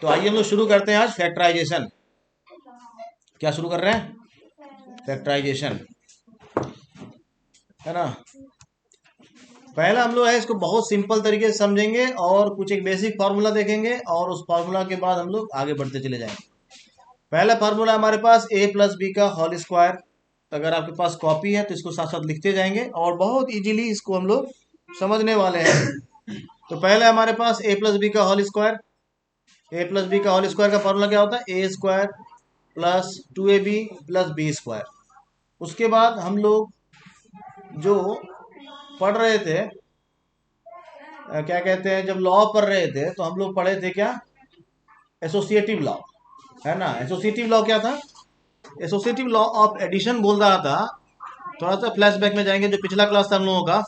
तो आइए हम लोग शुरू करते हैं आज फैक्टराइजेशन। क्या शुरू कर रहे हैं? फैक्टराइजेशन, है ना। पहला हम लोग है इसको बहुत सिंपल तरीके से समझेंगे और कुछ एक बेसिक फार्मूला देखेंगे और उस फार्मूला के बाद हम लोग आगे बढ़ते चले जाएंगे। पहला फार्मूला हमारे पास a प्लस बी का होल स्क्वायर। अगर आपके पास कॉपी है तो इसको साथ साथ लिखते जाएंगे और बहुत इजीली इसको हम लोग समझने वाले हैं। तो पहले हमारे पास a प्लस बी का whole square. A plus B का होल स्क्वायर का फॉर्मूला क्या होता है? A square plus 2ab plus B square. उसके बाद हम लोग जो पढ़ रहे थे, क्या कहते हैं, जब लॉ पढ़ रहे थे तो हम लोग पढ़े थे क्या? एसोसिएटिव लॉ, है ना। एसोसिएटिव लॉ क्या था? एसोसिएटिव लॉ ऑफ एडिशन बोल रहा था। थोड़ा सा फ्लैशबैक में जाएंगे, जो पिछला क्लास था हम लोगों का,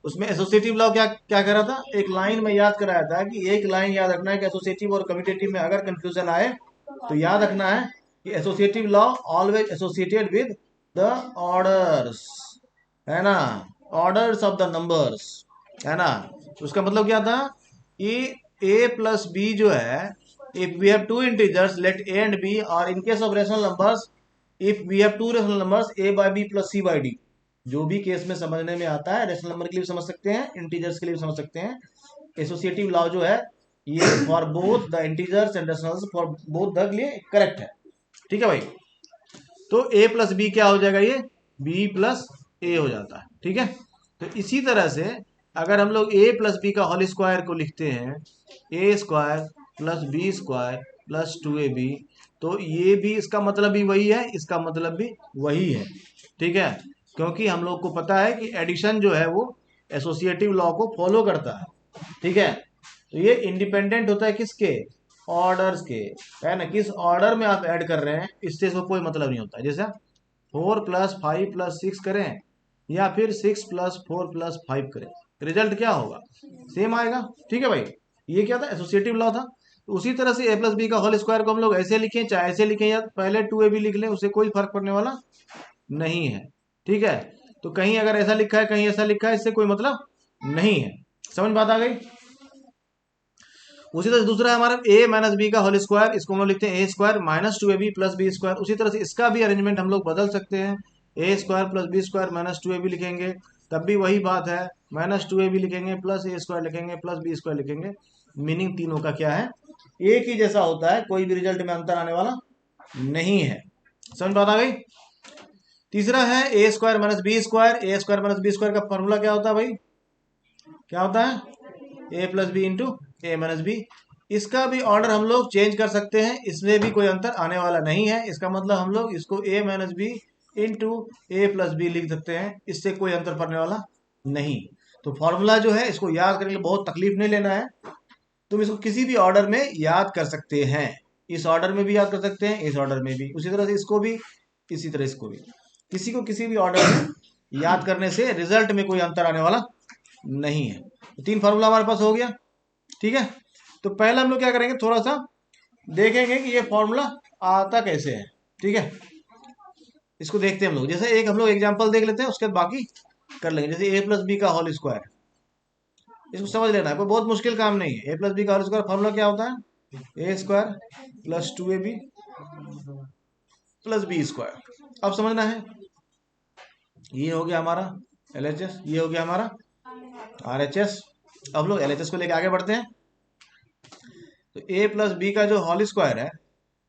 उसमें एसोसिएटिव लॉ क्या क्या कह रहा था? एक लाइन में याद कराया था कि एक लाइन याद रखना है कि एसोसिएटिव और कम्यूटेटिव में अगर कंफ्यूजन आए तो याद रखना है कि associative law always associated with the orders, है ना, ऑर्डर्स ऑफ द नंबर्स, है ना। तो उसका मतलब क्या था कि a प्लस बी जो है, if we have two integers let a and b, और in case of rational numbers if we have two rational numbers a by b plus c by d। जो भी केस में समझने में आता है, रेशनल नंबर के लिए भी समझ सकते हैं, इंटीजर्स के लिए भी समझ सकते हैं। एसोसिएटिव लॉ जो है ये for both the integers and rationals for both the लिए करेक्ट है। ठीक है भाई। तो a प्लस बी क्या हो जाएगा? ये b प्लस ए हो जाता है। ठीक है। तो इसी तरह से अगर हम लोग a प्लस बी का होल स्क्वायर को लिखते हैं, ए square plus B square plus 2ab, तो ये भी इसका मतलब भी वही है, इसका मतलब भी वही है। ठीक है। क्योंकि हम लोग को पता है कि एडिशन जो है वो एसोसिएटिव लॉ को फॉलो करता है। ठीक है। तो ये इंडिपेंडेंट होता है किसके? ऑर्डर्स के, है ना। किस ऑर्डर में आप ऐड कर रहे हैं इससे इसको कोई मतलब नहीं होता। जैसे 4 + 5 + 6 करें या फिर 6 + 4 + 5 करें, रिजल्ट क्या होगा? सेम आएगा। ठीक है भाई। ये क्या था? एसोसिएटिव लॉ था। तो उसी तरह से a प्लस बी का होल स्क्वायर को हम लोग ऐसे लिखें चाहे ऐसे लिखें या पहले 2ab लिख लें, उससे कोई फर्क पड़ने वाला नहीं है। ठीक है। तो कहीं अगर ऐसा लिखा है कहीं ऐसा लिखा है, इससे कोई मतलब नहीं है। समझ बात आ गई? उसी तरह से दूसरा है हमारा a माइनस बी का होल स्क्वायर। इसको हम लोग लिखते हैं a square minus 2ab plus B square. उसी तरह से इसका भी अरेंजमेंट हम लोग बदल सकते हैं, a square plus B square minus 2ab लिखेंगे, तब भी वही बात है, माइनस 2ab लिखेंगे प्लस a स्क्वायर लिखेंगे प्लस बी स्क्वायर लिखेंगे। मीनिंग तीनों का क्या है? एक ही जैसा होता है, कोई भी रिजल्ट में अंतर आने वाला नहीं है। समझ बात आ गई? तीसरा है A square minus B square. A square minus B square का फॉर्मूला क्या होता है भाई? क्या होता है? ए प्लस बी इंटू ए माइनस बी। इसका भी ऑर्डर हम लोग चेंज कर सकते हैं, इसमें भी कोई अंतर आने वाला नहीं है। इसका मतलब हम लोग इसको ए minus b into a plus B लिख सकते हैं, इससे कोई अंतर पड़ने वाला नहीं। तो फॉर्मूला जो है इसको याद करने के लिए बहुत तकलीफ नहीं लेना है। तुम इसको किसी भी ऑर्डर में याद कर सकते हैं, इस ऑर्डर में भी याद कर सकते हैं, इस ऑर्डर में भी, उसी तरह से इसको भी, इसी तरह इसको भी। किसी को किसी भी ऑर्डर में याद करने से रिजल्ट में कोई अंतर आने वाला नहीं है। तो तीन फार्मूला हमारे पास हो गया। ठीक है। तो पहले हम लोग क्या करेंगे, थोड़ा सा देखेंगे कि ये फॉर्मूला आता कैसे है। ठीक है। इसको देखते हैं हम लोग। जैसे एक हम लोग एग्जांपल देख लेते हैं, उसके बाद बाकी कर लेंगे। जैसे a प्लस बी का होल स्क्वायर, इसको समझ लेना है, कोई बहुत मुश्किल काम नहीं है। a प्लस बी का होल स्क्वायर फॉर्मूला क्या होता है? A square plus 2ab plus B square. अब समझना है, ये हो गया हमारा LHS, ये हो गया हमारा RHS। अब लोग LHS को लेके आगे बढ़ते हैं। तो a प्लस बी का जो होल स्क्वायर है,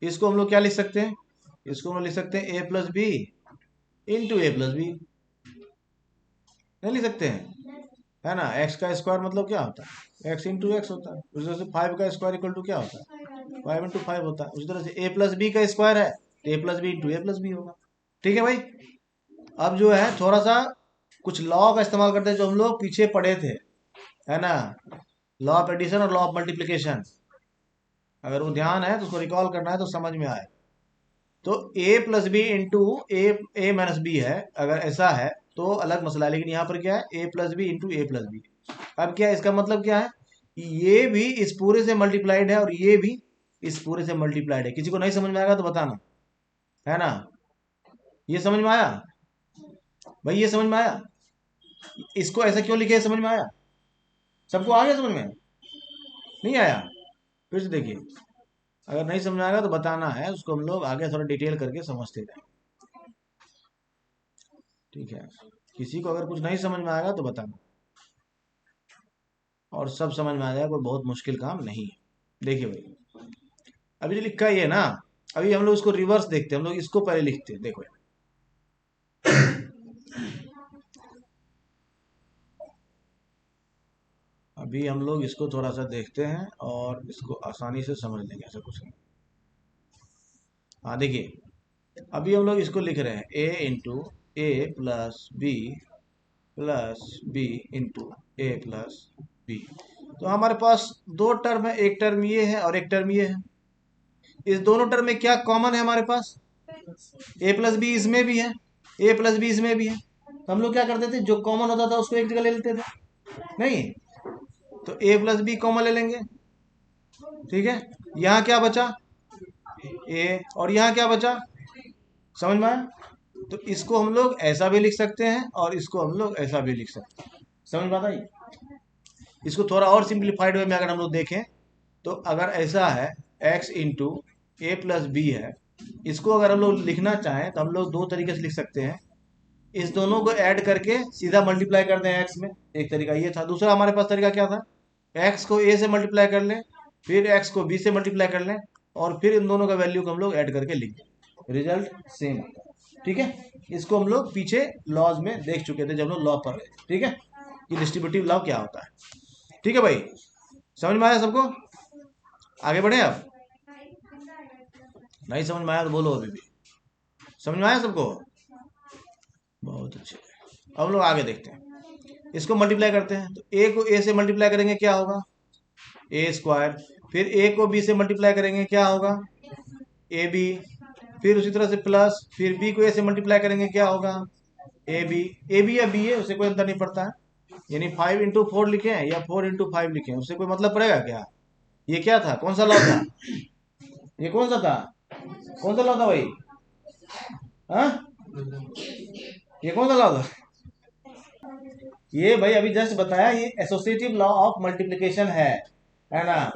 इसको हम लोग क्या लिख सकते हैं? इसको हम लिख सकते हैं a plus B into a plus b. नहीं लिख सकते हैं, है ना। x का स्क्वायर मतलब क्या होता है? x इंटू एक्स होता है। उसी तरह से 5 का स्क्वायर इक्वल टू क्या होता है? 5 इंटू 5 होता है। उसी तरह से a प्लस बी का स्क्वायर है, a plus B into a plus b होगा। ठीक है भाई। अब जो है थोड़ा सा कुछ लॉ का इस्तेमाल करते हैं जो हम लोग पीछे पढ़े थे, है ना। लॉ ऑफ एडिशन और लॉ ऑफ मल्टीप्लीकेशन, अगर वो ध्यान है तो उसको रिकॉल करना है तो समझ में आए। तो a plus B into A minus b है, अगर ऐसा है तो अलग मसला है, लेकिन यहाँ पर क्या है? a plus B into a plus b. अब क्या है? इसका मतलब क्या है? ये भी इस पूरे से मल्टीप्लाइड है और ये भी इस पूरे से मल्टीप्लाइड है। किसी को नहीं समझ में आएगा तो बताना, है ना। ये समझ में आया भाई? ये समझ में आया? इसको ऐसा क्यों लिखे, समझ में आया? सबको आ गया समझ में? नहीं आया? फिर से देखिए। अगर नहीं समझ में आएगा तो बताना है, उसको हम लोग आगे थोड़ा डिटेल करके समझते जाएंगे। ठीक है, किसी को अगर कुछ नहीं समझ में आएगा तो बताना, और सब समझ में आ जाएगा, कोई बहुत मुश्किल काम नहीं है। देखिए भाई, अभी जो लिखा ही है ना, अभी हम लोग इसको रिवर्स देखते हैं, हम लोग इसको पहले लिखते हैं। देखो अभी हम लोग इसको थोड़ा सा देखते हैं और इसको आसानी से समझ लेंगे, ऐसा कुछ नहीं। हाँ देखिए, अभी हम लोग इसको लिख रहे हैं ए into a plus B into a plus B. तो हमारे पास दो टर्म है, एक टर्म ये है और एक टर्म ये है। इस दोनों टर्म में क्या कॉमन है हमारे पास? ए प्लस बी इसमें भी है, ए प्लस बी इसमें भी है। तो हम लोग क्या करते थे, जो कॉमन होता था उसको एक जगह ले लेते थे। नहीं, तो ए प्लस बी कॉमन ले लेंगे। ठीक है, यहाँ क्या बचा? ए, और यहाँ क्या बचा? समझ में आया? तो इसको हम लोग ऐसा भी लिख सकते हैं और इसको हम लोग ऐसा भी लिख सकते हैं। समझ में आता है? इसको थोड़ा और सिंप्लीफाइड वे में अगर हम लोग देखें, तो अगर ऐसा है x into a plus B है, इसको अगर हम लोग लिखना चाहें तो हम लोग दो तरीके से लिख सकते हैं। इस दोनों को ऐड करके सीधा मल्टीप्लाई कर दें x में, एक तरीका ये था। दूसरा हमारे पास तरीका क्या था, x को a से मल्टीप्लाई कर लें, फिर x को b से मल्टीप्लाई कर लें, और फिर इन दोनों का वैल्यू को हम लोग ऐड करके लिख दें, रिजल्ट सेम आता है। ठीक है, इसको हम लोग पीछे लॉज में देख चुके थे जब हम लोग लॉ पढ़ रहे थे। ठीक है, कि डिस्ट्रीब्यूटिव लॉ क्या होता है। ठीक है भाई, समझ में आया सबको? आगे बढ़े अब? नहीं समझ में आया तो बोलो अभी भी। समझ में आया सबको? बहुत अच्छे। अब हम लोग आगे देखते हैं, इसको मल्टीप्लाई करते हैं। तो ए को ए से मल्टीप्लाई करेंगे क्या होगा? ए स्क्वायर। फिर ए को बी से मल्टीप्लाई करेंगे क्या होगा? A b. फिर उसी तरह से प्लस, फिर बी को ए से मल्टीप्लाई करेंगे क्या होगा? A b. ए बी या बी है उससे कोई अंतर नहीं पड़ता है, यानी 5 इंटू 4 लिखे हैं या 4 इंटू 5 लिखे हैं, उससे कोई मतलब पड़ेगा क्या? ये क्या था, कौन सा लॉ था? ये कौन सा था, कौन सा लॉ था भाई? हाँ, ये कौन सा लॉ था? ये भाई अभी जस्ट बताया, ये एसोसिएटिव लॉ ऑफ मल्टीप्लिकेशन है ना?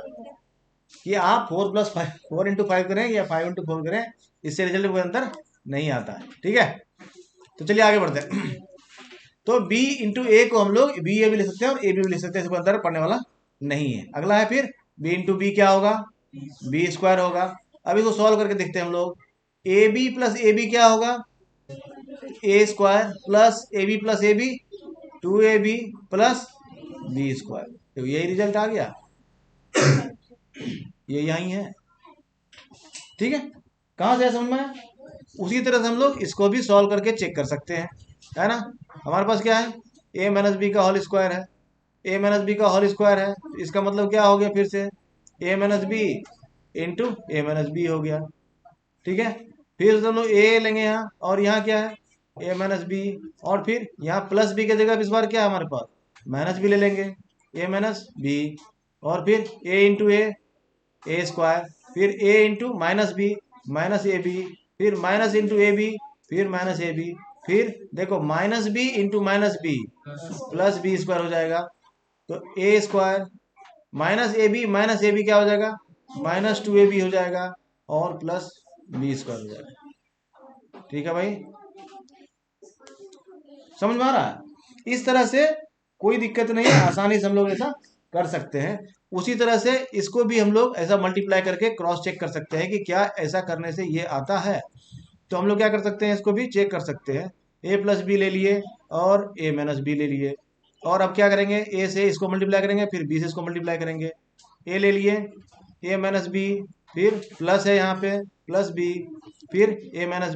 कि आप 4 + 5, 4 इंटू 5 करें या 5 इंटू 4 करें, इससे रिजल्ट में कोई अंतर नहीं आता है। ठीक है, तो चलिए आगे बढ़ते हैं। तो b इंटू ए को हम लोग बी ए भी लिख सकते हैं और ए भी लिख सकते हैं, इसको अंतर पड़ने वाला नहीं है। अगला है फिर b इंटू बी क्या होगा? बी स्क्वायर होगा। अब इसको सॉल्व करके देखते हैं हम लोग। A B plus A B क्या होगा? ए स्क्वायर प्लस ए बी प्लस ए B 2ab plus B square. तो यही रिजल्ट आ गया, ये यही है। ठीक है, कहाँ से है समझ में आया? उसी तरह से हम लोग इसको भी सॉल्व करके चेक कर सकते हैं, है ना? हमारे पास क्या है, a माइनस बी का होल स्क्वायर है। a माइनस बी का होल स्क्वायर है, इसका मतलब क्या हो गया फिर से, a minus b into A minus b हो गया। ठीक है, फिर दोनों a लेंगे यहाँ, और यहाँ क्या है, a माइनस बी, और फिर यहाँ प्लस बी की जगह इस बार क्या है हमारे पास, माइनस बी ले लेंगे, a माइनस बी, और फिर a इंटू ए स्क्वायर, फिर a into minus b, minus a b, फिर माइनस इंटू ए बी, फिर माइनस ए बी, फिर देखो minus b into minus b plus B square हो जाएगा। तो ए स्क्वायर माइनस ए बी क्या हो जाएगा, -2ab हो जाएगा, और प्लस बी स्क्वायर हो जाएगा। ठीक है भाई, समझ में आ रहा है? इस तरह से कोई दिक्कत नहीं है, आसानी से हम लोग ऐसा कर सकते हैं। उसी तरह से इसको भी हम लोग ऐसा मल्टीप्लाई करके क्रॉस चेक कर सकते हैं कि क्या ऐसा करने से ये आता है। तो हम लोग क्या कर सकते हैं, इसको भी चेक कर सकते हैं। a प्लस बी ले लिए और a माइनस बी ले लिए, और अब क्या करेंगे, a से इसको मल्टीप्लाई करेंगे, फिर b से इसको मल्टीप्लाई करेंगे। a ले लिए, a माइनस बी, फिर प्लस है यहाँ पे प्लस b, फिर a माइनस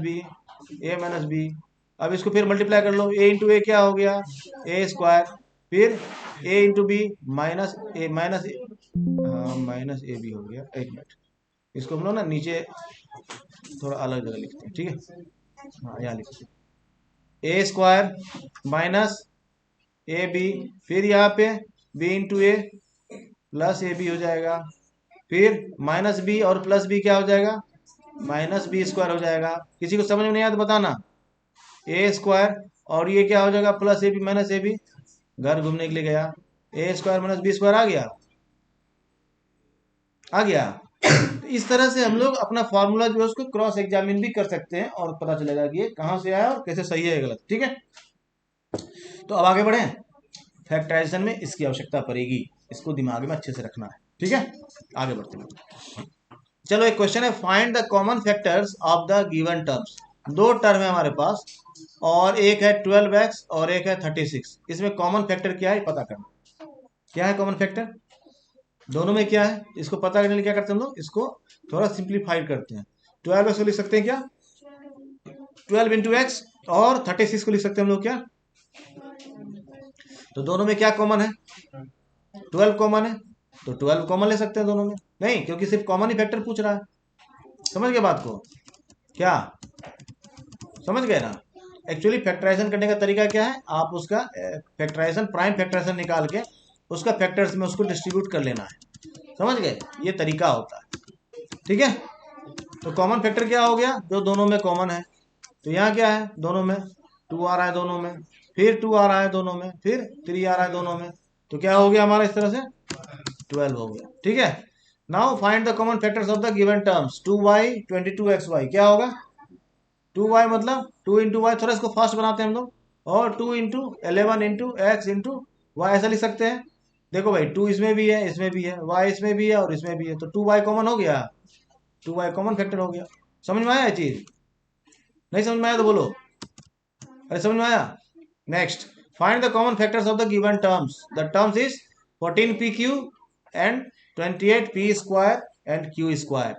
बी। अब इसको फिर मल्टीप्लाई कर लो, a इंटू ए क्या हो गया, ए स्क्वायर, फिर a into b minus a minus a b हो गया। एक मिनट, इसको हम लोग ना नीचे थोड़ा अलग जगह लिखते हैं। ठीक है, हाँ यहाँ लिखते हैं ए स्क्वायर माइनस ए बी, फिर यहाँ पे b into a plus A b हो जाएगा, फिर माइनस बी और प्लस बी क्या हो जाएगा, माइनस बी स्क्वायर हो जाएगा। किसी को समझ में नहीं आया तो बताना। ए स्क्वायर और ये क्या हो जाएगा, plus A b minus a b, घर घूमने के लिए गया, a square minus B square आ गया, आ गया। इस तरह से हम लोग अपना फॉर्मूला जो है उसको क्रॉस एग्जामिन भी कर सकते हैं और पता चलेगा कि ये कहाँ से आया और कैसे सही है गलत। ठीक है, तो अब आगे बढ़े। फैक्टराइजेशन में इसकी आवश्यकता पड़ेगी, इसको दिमाग में अच्छे से रखना है। ठीक है, आगे बढ़ते हैं। चलो एक क्वेश्चन है, find the common factors of the given terms. दो टर्म है हमारे पास और एक है 12x और एक है 36। इसमें कॉमन फैक्टर क्या है पता करना। क्या है कॉमन फैक्टर दोनों में, क्या है इसको पता करने के लिए क्या करते हैं हम लोग, इसको थोड़ा सिंप्लीफाइड करते हैं। 12x को लिख सकते हैं क्या 12 इंटू एक्स, और 36 को लिख सकते हैं हम लोग क्या, तो दोनों में क्या कॉमन है 12 कॉमन है, तो 12 कॉमन ले सकते हैं दोनों में। नहीं, क्योंकि सिर्फ कॉमन ही फैक्टर पूछ रहा है। समझ गए बात को, क्या समझ गए ना। एक्चुअली फैक्टराइजेशन करने का तरीका क्या है, आप उसका फैक्टराइजेशन प्राइम फैक्टराइजेशन निकाल के उसका फैक्टर्स में उसको डिस्ट्रीब्यूट कर लेना है। समझ गए, ये तरीका होता है। ठीक है, तो कॉमन फैक्टर क्या हो गया, जो दोनों में कॉमन है। तो यहाँ क्या है, दोनों में 2 आ रहा है, दोनों में फिर 2 आ रहा है, दोनों में फिर 3 आ रहा है, दोनों में। तो क्या हो गया हमारा इस तरह से 12 हो गया। ठीक है, now find the common factors of the given terms. 2y 22xy क्या होगा, 2y मतलब 2 इंटू वाई, थोड़ा इसको फास्ट बनाते हैं हम लोग, और 2 into 11 into x into y, ऐसा लिख सकते हैं। देखो भाई 2 इसमें भी है, इसमें भी है, y इसमें भी है और इसमें भी है, तो 2y कॉमन हो गया, 2y कॉमन फैक्टर हो गया। समझ में आया ये चीज, नहीं समझ में आया तो बोलो, अरे समझ में आया। Next, find the common factors of the given terms. The terms is 14pq and 28p square and q square.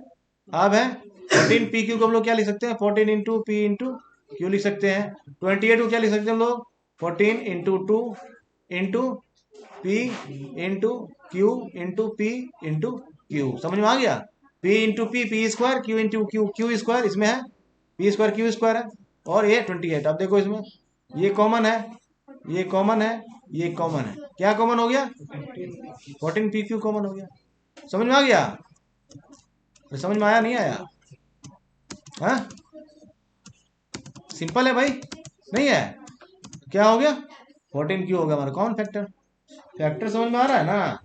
अब है 14pq को हम लोग क्या लिख सकते हैं, 14 इंटू पी इंटू क्यू लिख सकते हैं। 28 को क्या लिख सकते हैं हम लोग, 14 into 2 into P into Q into P into Q. समझ में आ गया, P into P square, Q into Q Q square, इसमें है पी स्क्वायर क्यू स्क्वायर है, और ये 28। अब देखो इसमें ये कॉमन है, ये कॉमन है, ये कॉमन है, क्या कॉमन हो गया 14pq कॉमन हो गया। समझ में आ गया, समझ में आया नहीं आया, हाँ सिंपल है भाई, नहीं है क्या हो गया 14q हो गया हमारा कॉमन फैक्टर। फैक्टर समझ में आ रहा है ना,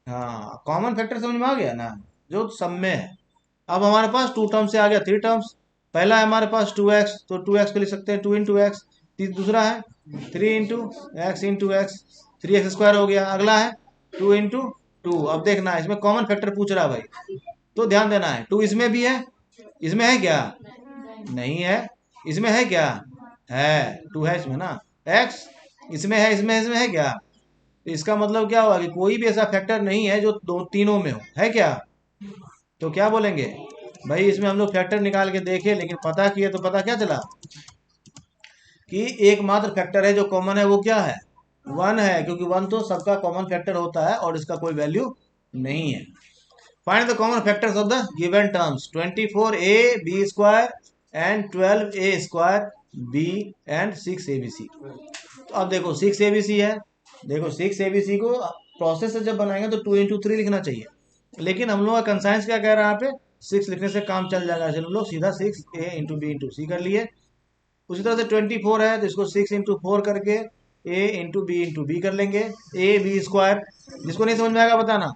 हाँ कॉमन फैक्टर समझ में आ गया ना, जो सब में है। अब हमारे पास 2 टर्म्स से आ गया 3 टर्म्स। पहला है हमारे पास 2x, तो 2x को लिख सकते हैं 2 इंटू एक्स। दूसरा है 3 into x into x, 3x square हो गया। अगला है 2 इंटू 2। अब देखना है इसमें कॉमन फैक्टर पूछ रहा है भाई, तो ध्यान देना है 2 इसमें भी है, इसमें है क्या, नहीं है, इसमें है क्या, है 2 है इसमें ना, x इसमें है, इसमें है क्या। तो इसका मतलब क्या हुआ कि कोई भी ऐसा फैक्टर नहीं है जो दो तीनों में हो, है क्या। तो क्या बोलेंगे भाई, इसमें हम लोग फैक्टर निकाल के देखे लेकिन पता किए तो पता क्या चला कि एकमात्र फैक्टर है जो कॉमन है वो क्या है 1 है, क्योंकि 1 तो सबका कॉमन फैक्टर होता है और इसका कोई वैल्यू नहीं है। Find the common factors of the given terms. 24ab square and 12a square b and 6abc। तो अब देखो 6abc है, देखो 6abc को प्रोसेस से जब बनाएंगे तो 2 इंटू 3 लिखना चाहिए, लेकिन हम लोग का कंसाइंस क्या कह रहा है यहाँ पे 6 लिखने से काम चल जाएगा, इसलिए हम लोग सीधा 6a इंटू बी इंटू सी कर लिए। उसी तरह से 24 है तो इसको 6 इंटू 4 करके इंटू बी कर लेंगे, ए बी स्क्वायर। जिसको नहीं समझ में आएगा बताना,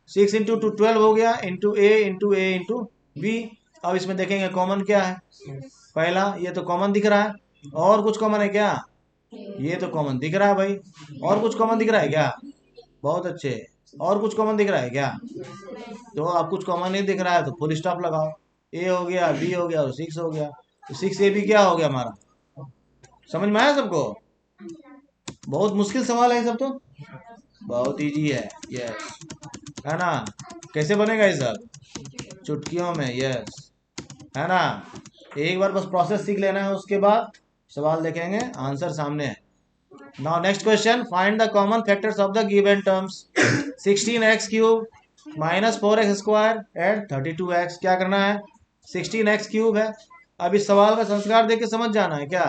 6 इंटू 12 हो गया इंटू ए इंटू बी। अब इसमें देखेंगे कॉमन क्या है, पहला ये तो कॉमन दिख रहा है, और कुछ कॉमन है क्या, ये तो कॉमन दिख रहा है भाई, और कुछ कॉमन दिख रहा है क्या, बहुत अच्छे, और कुछ कॉमन दिख रहा है क्या, तो अब कुछ कॉमन नहीं दिख रहा है तो फुल स्टॉप लगाओ, ए हो गया बी हो गया और 6 हो गया, तो 6a भी क्या हो गया हमारा। समझ में आया सबको, बहुत मुश्किल सवाल है सब तो, बहुत इजी है, यस है ना। कैसे बनेगा ये सब चुटकियों में, यस है ना। एक बार बस प्रोसेस सीख लेना है, उसके बाद सवाल देखेंगे आंसर सामने है। Now next question, find the common factors of the given terms. 16x cube minus 4x square and 32x। क्या करना है 16x क्यूब है। अब इस सवाल का संस्कार देख के समझ जाना है क्या,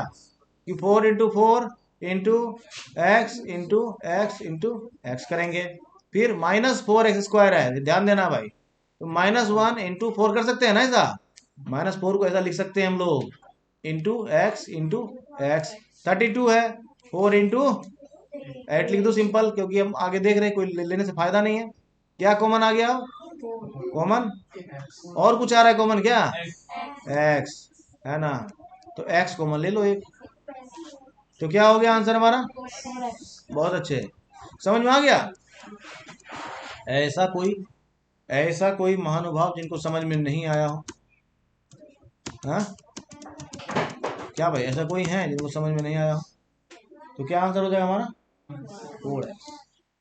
कि 4 इंटू 4 इंटू एक्स करेंगे, फिर माइनस 4x स्क्वायर है, ध्यान देना भाई, तो -1 इंटू 4 कर सकते हैं ना ऐसा, -4 को ऐसा लिख सकते हैं हम लोग इंटू एक्स। 32 है 4 इंटू 8 लिख दो सिंपल, क्योंकि हम आगे देख रहे हैं कोई लेने से फायदा नहीं है। क्या कॉमन आ गया कॉमन, और कुछ आ रहा है कॉमन क्या? एक्स, है ना, तो एक्स कॉमन ले लो एक, तो क्या हो गया आंसर हमारा? बहुत अच्छे, समझ में आ गया। ऐसा कोई, ऐसा कोई महानुभाव जिनको समझ में नहीं आया हो? हाँ, क्या भाई, ऐसा कोई है जिनको समझ में नहीं आया हो? तो क्या आंसर हो जाएगा हमारा? 4x।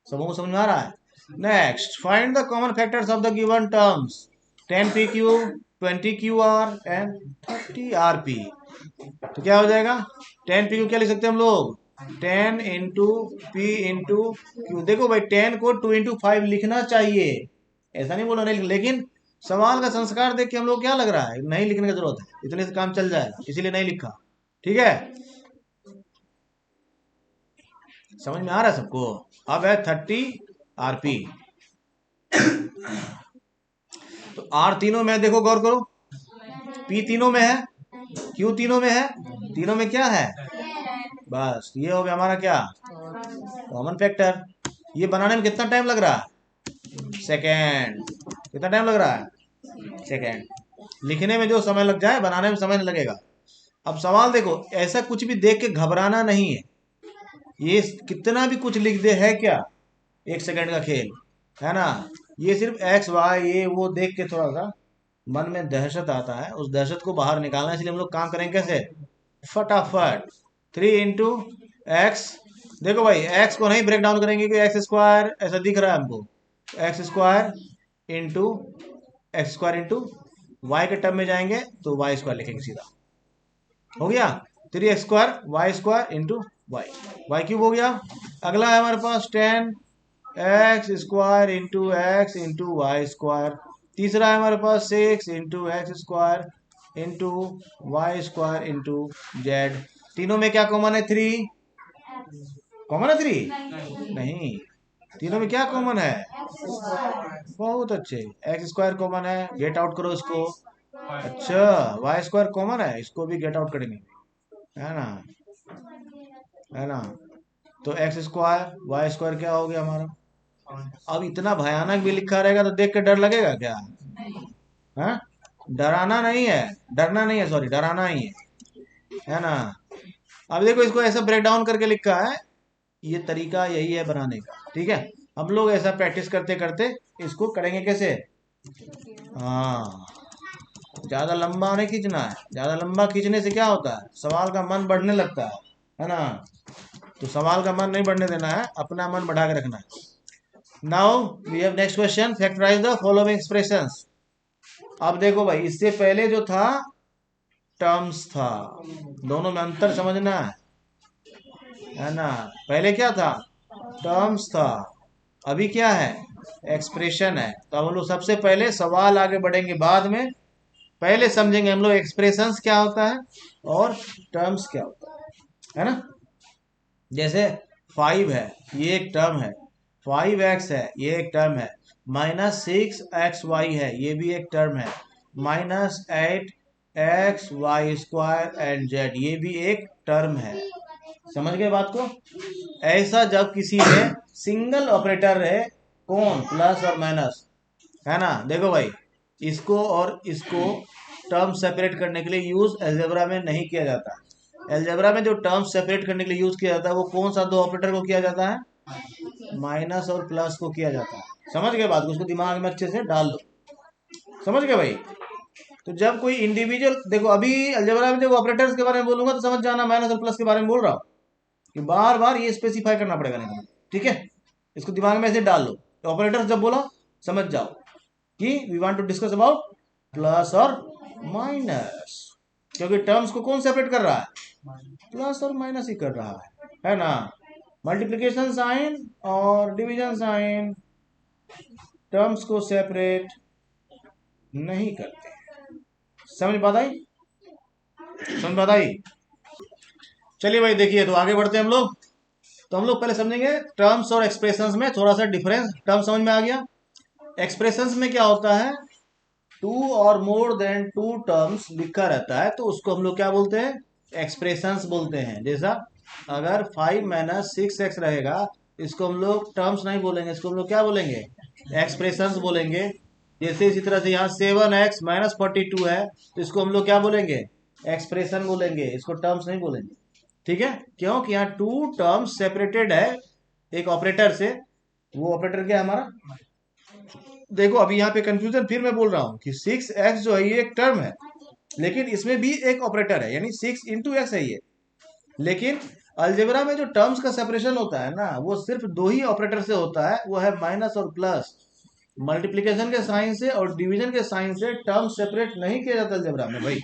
सबों को समझ में आ रहा है? Next, find the common factors of the given terms 10pq, 20qr and 30rp। तो क्या हो जाएगा? 10pq क्या लिख सकते हैं हम लोग? 10 इंटू पी इंटू क्यू। देखो भाई, 10 को 2 इंटू 5 लिखना चाहिए, ऐसा नहीं बोला नहीं, लेकिन सवाल का संस्कार देख के हम लोग क्या लग रहा है, नहीं लिखने की जरूरत है, इतने से काम चल जाएगा, इसीलिए नहीं लिखा। ठीक है, समझ में आ रहा है सबको? अब है 30rp। तो आर तीनों में है, देखो गौर करो, पी तीनों में है, क्यू तीनों में है, तीनों में क्या है? बस ये हो गया हमारा क्या? Common factor. ये बनाने में कितना टाइम लग रहा है? सेकेंड। कितना टाइम लग रहा है? सेकेंड। लिखने में जो समय लग जाए, बनाने में समय नहीं लगेगा। अब सवाल देखो, ऐसा कुछ भी देख के घबराना नहीं है, ये कितना भी कुछ लिख दे है क्या, 1 सेकेंड का खेल है ना। ये सिर्फ एक्स वाई ये वो देख के थोड़ा सा मन में दहशत आता है, उस दहशत को बाहर निकालना है, इसलिए हम लोग काम करेंगे कैसे? फटाफट 3 इंटू एक्स। देखो भाई, एक्स को नहीं ब्रेक डाउन करेंगे क्योंकि एक्स स्क्वायर ऐसा दिख रहा है हमको, x square into x square into y के टर्म में जाएंगे तो वाई स्क्वायर लिखेंगे सीधा, हो गया 3x² y square into y, y cube हो गया। अगला है हमारे पास 10x² इंटू वाई स्क्वायर। तीसरा है हमारे पास 6 into x² into y square into z. तीनों में क्या कॉमन है? 3 कॉमन है। 3 नहीं, तीनों में क्या कॉमन है? बहुत अच्छे, x² कॉमन है, गेट आउट करो इसको। अच्छा, वाई स्क्वायर कॉमन है, इसको भी गेट आउट करेंगे, है ना, है ना। तो x² y² क्या हो गया हमारा? अब इतना भयानक भी लिखा रहेगा तो देख के डर लगेगा क्या? हाँ, डराना नहीं है, डरना नहीं है, सॉरी, डराना ही है ना। अब देखो, इसको ऐसा ब्रेक डाउन करके लिखा है, ये तरीका यही है बनाने का। ठीक है, हम लोग ऐसा प्रैक्टिस करते करते इसको करेंगे कैसे? हाँ, ज्यादा लंबा नहीं खींचना है, ज्यादा लंबा खींचने से क्या होता है, सवाल का मन बढ़ने लगता है ना। तो सवाल का मन नहीं बढ़ने देना है, अपना मन बढ़ा के रखना है। Now we have next question, factorise the following expressions. अब देखो भाई, इससे पहले जो था टर्म्स था, दोनों में अंतर समझना है ना। पहले क्या था? टर्म्स था, अभी क्या है? एक्सप्रेशन है। तो अब हम लोग सबसे पहले सवाल आगे बढ़ेंगे बाद में, पहले समझेंगे हम लोग एक्सप्रेशंस क्या होता है और टर्म्स क्या होता है ना। जैसे 5 है, ये एक टर्म है, 5x है, ये एक टर्म है, -6xy है, ये भी एक टर्म है, -8xy² एंड जेड, ये भी एक टर्म है। समझ गए बात को? ऐसा जब किसी में सिंगल ऑपरेटर रहे, कौन? प्लस और माइनस, है ना। देखो भाई, इसको और इसको टर्म सेपरेट करने के लिए यूज अलजेब्रा में नहीं किया जाता। अलजेब्रा में जो टर्म सेपरेट करने के लिए यूज किया जाता है वो कौन सा दो ऑपरेटर को किया जाता है? माइनस और प्लस को किया जाता है। समझ गए बात को? उसको दिमाग में अच्छे से डाल दो, समझ गए भाई। तो जब कोई इंडिविजुअल, देखो अभी अलजेब्रा में जब ऑपरेटर्स के बारे में बोलूंगा तो समझ जाना, माइनस और प्लस के बारे में बोल रहा हूँ कि बार बार ये स्पेसिफाई करना पड़ेगा नहीं। ठीक है, इसको दिमाग में ऐसे डाल लो, तो ऑपरेटर्स जब बोला समझ जाओ कि we want to discuss about plus और माइनस, क्योंकि टर्म्स को कौन सेपरेट कर रहा है? प्लस और माइनस ही कर रहा है ना। मल्टीप्लिकेशन साइन और डिवीजन साइन टर्म्स को सेपरेट नहीं करते। समझ बात आई? समझ बात आई? चलिए भाई, देखिए, तो आगे बढ़ते हैं हम लोग। तो हम लोग पहले समझेंगे टर्म्स और एक्सप्रेशंस में थोड़ा सा डिफरेंस। टर्म समझ में आ गया। एक्सप्रेशंस में क्या होता है? 2 और मोर देन 2 टर्म्स लिखा रहता है तो उसको हम लोग क्या बोलते हैं? एक्सप्रेशंस बोलते हैं। जैसा अगर 5 - 6x रहेगा, इसको हम लोग टर्म्स नहीं बोलेंगे, इसको हम लोग क्या बोलेंगे? एक्सप्रेशंस बोलेंगे। जैसे इसी तरह से यहाँ 7x माइनस 42 है, तो इसको हम लोग क्या बोलेंगे, एक्सप्रेशन बोलेंगे, इसको टर्म्स नहीं बोलेंगे। ठीक है, क्योंकि यहाँ टू टर्म्स सेपरेटेड है एक ऑपरेटर से। वो ऑपरेटर क्या है हमारा, देखो अभी यहाँ पे कंफ्यूजन फिर मैं बोल रहा हूँ कि 6x जो है ये एक टर्म है, लेकिन इसमें भी एक ऑपरेटर है, यानी 6 × x है ये। लेकिन अलजेब्रा में जो टर्म्स का सेपरेशन होता है ना, वो सिर्फ दो ही ऑपरेटर से होता है, वो है माइनस और प्लस। मल्टीप्लिकेशन के साइन से और डिवीजन के साइन से टर्म सेपरेट नहीं किया जाता अलजेब्रा में भाई।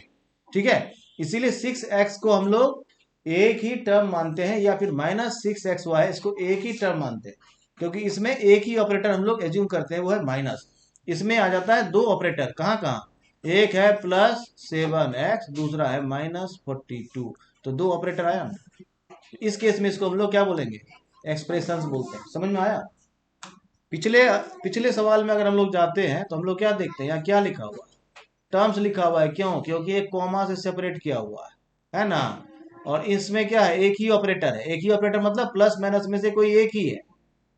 ठीक है, इसीलिए 6x को हम लोग एक ही टर्म मानते हैं, या फिर -6xy इसको एक ही टर्म मानते हैं, क्योंकि इसमें एक ही ऑपरेटर हम लोग एज्यूम करते हैं, वो है माइनस। इसमें आ जाता है दो ऑपरेटर, कहाँ कहाँ, एक है +7x, दूसरा है -42, तो दो ऑपरेटर आया। इस केस में इसको हम लोग क्या बोलेंगे, एक्सप्रेशंस बोलते हैं। समझ में आया। पिछले पिछले सवाल में अगर हम लोग जाते हैं तो हम लोग क्या देखते हैं, यहाँ क्या लिखा हुआ है, टर्म्स लिखा हुआ है। क्यों, क्योंकि एक कॉमा से सेपरेट किया हुआ है ना। और इसमें क्या है, एक ही ऑपरेटर है, एक ही ऑपरेटर मतलब प्लस माइनस में से कोई एक ही है,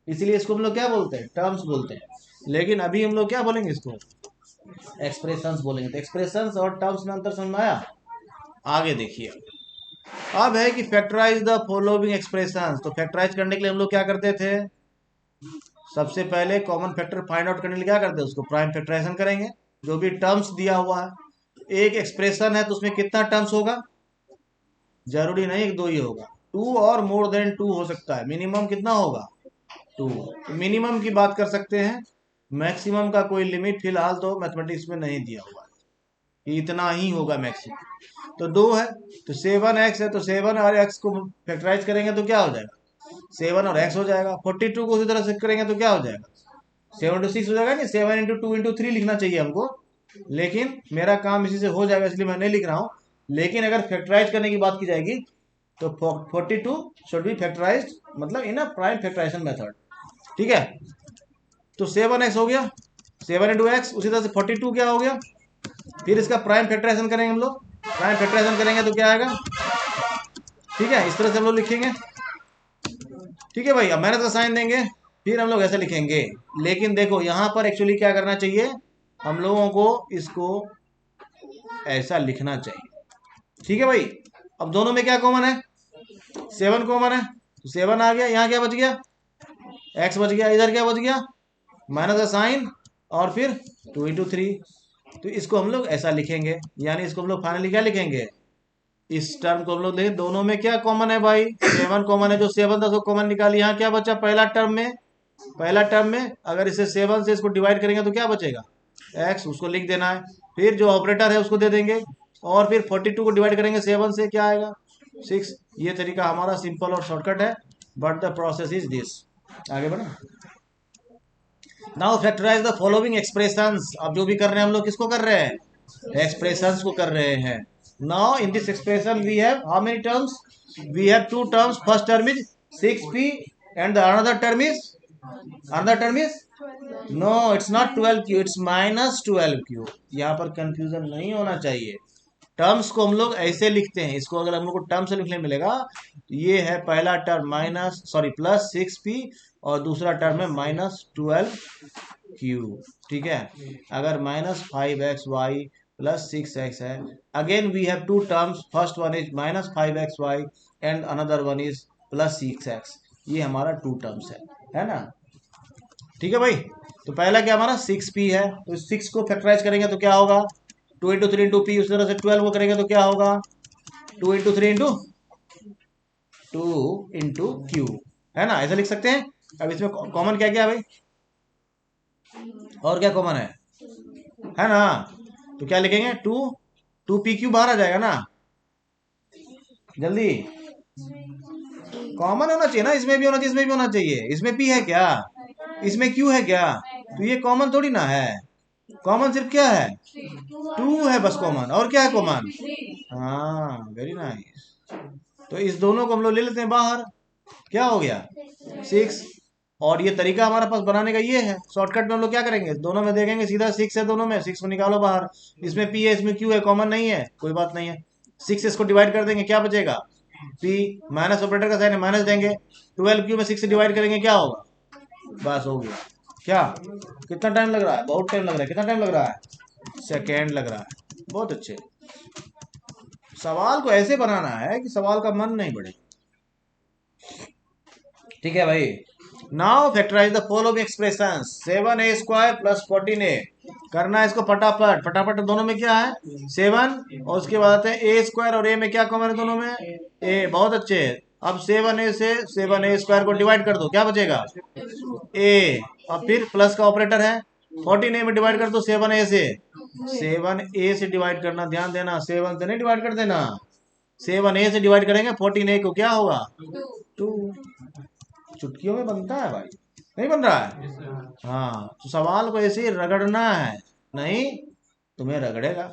इसीलिए इसको हम लोग क्या बोलते हैं, टर्म्स बोलते हैं। लेकिन अभी हम लोग क्या बोलेंगे, इसको एक्सप्रेशंस बोलेंगे। तो एक्सप्रेशंस और टर्म्स में अंतर समझ में आया। आगे देखिए, अब है कि फैक्टराइज द फॉलोइंग एक्सप्रेशंस। तो फैक्टराइज करने के लिए हम लोग क्या करते थे, सबसे पहले कॉमन फैक्टर फाइंड आउट करने के लिए क्या करते हैं, उसको प्राइम फैक्टराइजेशन करेंगे। जो भी टर्म्स दिया हुआ है, एक एक्सप्रेशन है तो उसमें कितना टर्म्स होगा, जरूरी नहीं एक दो ही होगा, टू और मोर देन टू हो सकता है। मिनिमम कितना होगा, टू। तो मिनिमम की बात कर सकते हैं, मैक्सिमम का कोई लिमिट फिलहाल तो मैथमेटिक्स में नहीं दिया हुआ है कि इतना ही होगा मैक्सिमम। तो दो है, तो 7x है, तो 7 और x को फैक्टराइज करेंगे तो क्या हो जाएगा, 7 और x हो जाएगा। 42 को उसी तरह से करेंगे तो क्या हो जाएगा, 7 × 6 हो जाएगा। नहीं, 7 × 2 × 3 लिखना चाहिए हमको, लेकिन मेरा काम इसी से हो जाएगा इसलिए मैं नहीं लिख रहा हूँ। लेकिन अगर फैक्टराइज करने की बात की जाएगी तो 42 शुड बी फैक्टराइज्ड, मतलब इन अ प्राइम फैक्टराइजेशन मेथड। ठीक है, तो 7x हो गया, 7 × x, उसी तरह से 42 क्या हो गया। फिर इसका प्राइम फैक्टराइजेशन करेंगे हम लोग, प्राइम फैक्टराइजेशन करेंगे तो क्या आएगा। ठीक है, इस तरह से हम लोग लिखेंगे। ठीक है भाई, अब माइनस का साइन देंगे, फिर हम लोग ऐसे लिखेंगे। लेकिन देखो यहाँ पर एक्चुअली क्या करना चाहिए, हम लोगों को इसको ऐसा लिखना चाहिए। ठीक है भाई, अब दोनों में क्या कॉमन है, 7 कॉमन है, तो 7 आ गया, यहाँ क्या बच गया, x बच गया, इधर क्या बच गया, माइनस का साइन, और फिर 2 × 3। तो इसको हम लोग ऐसा लिखेंगे, यानी इसको हम लोग फाइनली क्या लिखेंगे, इस टर्म को हम लोग देखें, दोनों में क्या कॉमन है भाई, 7 कॉमन है, जो 7 था उसको कॉमन निकाली। यहाँ क्या बचा, पहला टर्म में अगर इसे 7 से इसको डिवाइड करेंगे तो क्या बचेगा, x, उसको लिख देना है। फिर जो ऑपरेटर है उसको दे देंगे, और फिर 42 को डिवाइड करेंगे 7 से, क्या आएगा, 6। ये तरीका हमारा सिंपल और शॉर्टकट है, but the process is this. आगे बढ़ा, now factorise the following expressions. अब जो भी कर रहे हैं हम लोग किसको कर रहे हैं, एक्सप्रेशंस को कर रहे हैं। Now in this expression we have how many terms, we have two terms. First term is 6p and the another term is no, it's not 12q, it's -12q। यहाँ पर कंफ्यूजन नहीं होना चाहिए। टर्म्स को हम लोग ऐसे लिखते हैं, इसको अगर हम लोग को टर्म से लिखने मिलेगा, ये है पहला टर्म +6p, और दूसरा टर्म है -12q। ठीक है, अगर -5xy + 6x है, again we have two terms, first one is -5xy and another one is +6x। ये हमारा टू टर्म्स है ना। ठीक है भाई, तो पहला क्या हमारा 6p है, तो 6 को फैक्टराइज करेंगे तो क्या होगा, 2 × 3 × p। उस तरह से 12 को करेंगे तो क्या होगा, 2 × 3 × 2 × q, है ना, ऐसा लिख सकते हैं। अब इसमें कॉमन क्या क्या है भाई, और क्या कॉमन है ना, तो क्या लिखेंगे, 2pq बाहर आ जाएगा ना, जल्दी कॉमन होना चाहिए ना, इसमें भी होना चाहिए, इसमें भी होना चाहिए। इसमें p है क्या, इसमें q है क्या, तो ये कॉमन थोड़ी ना है। कॉमन सिर्फ क्या है, 2 है बस कॉमन, और क्या है कॉमन, हाँ वेरी नाइस। तो इस दोनों को हम लोग ले लेते हैं बाहर, क्या हो गया 6। और ये तरीका हमारे पास बनाने का ये है, शॉर्टकट में हम लोग क्या करेंगे, दोनों में देखेंगे, सीधा 6 है दोनों में, 6 को निकालो बाहर। इसमें p है, इसमें q है, कॉमन नहीं है, कोई बात नहीं है। 6 इसको डिवाइड कर देंगे, क्या बचेगा, p, माइनस ऑपरेटर का साइन है, माइनस देंगे। 12q में 6 से डिवाइड करेंगे, क्या होगा, बस हो गया। क्या कितना टाइम लग रहा है? बहुत टाइम लग रहा है। कितना टाइम लग रहा है? सेकेंड लग रहा है। बहुत अच्छे। सवाल को ऐसे बनाना है कि सवाल का मन नहीं बढ़े। ठीक है भाई। Now factorise the following expression. 7a² plus 14a। करना है इसको फटाफट फटाफट। दोनों में क्या है? 7। और उसके बाद आते हैं a² और a में क्या कॉमन है दोनों में? a। बहुत अच्छे। अब 7a से 7a² को डिवाइड कर दो, क्या बचेगा? a। और फिर प्लस का ऑपरेटर है। 14a में डिवाइड कर दो 7a से। 7a से डिवाइड करना, ध्यान देना, 7 से नहीं डिवाइड कर देना। 7a से डिवाइड करेंगे 14a को, क्या होगा? 2। चुटकियों में बनता है भाई, नहीं बन रहा है? हाँ, तो सवाल को ऐसे ही रगड़ना है, नहीं तुम्हें रगड़ेगा,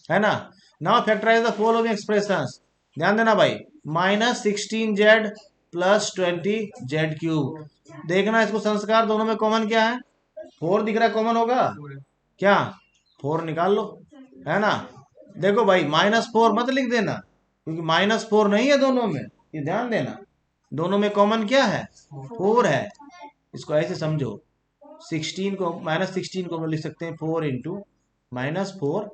है ना। Now factorise the following expressions. ध्यान देना भाई। -16z plus 20z³। देखना इसको संस्कार, दोनों में कॉमन क्या है? 4 दिख रहा है, कॉमन होगा क्या? 4 निकाल लो, है ना। देखो भाई, -4 मत लिख देना, क्योंकि -4 नहीं है दोनों में, ये ध्यान देना। दोनों में कॉमन क्या है? 4 है। इसको ऐसे समझो, 16 को -16 को हम लिख सकते हैं 4 इंटू -4,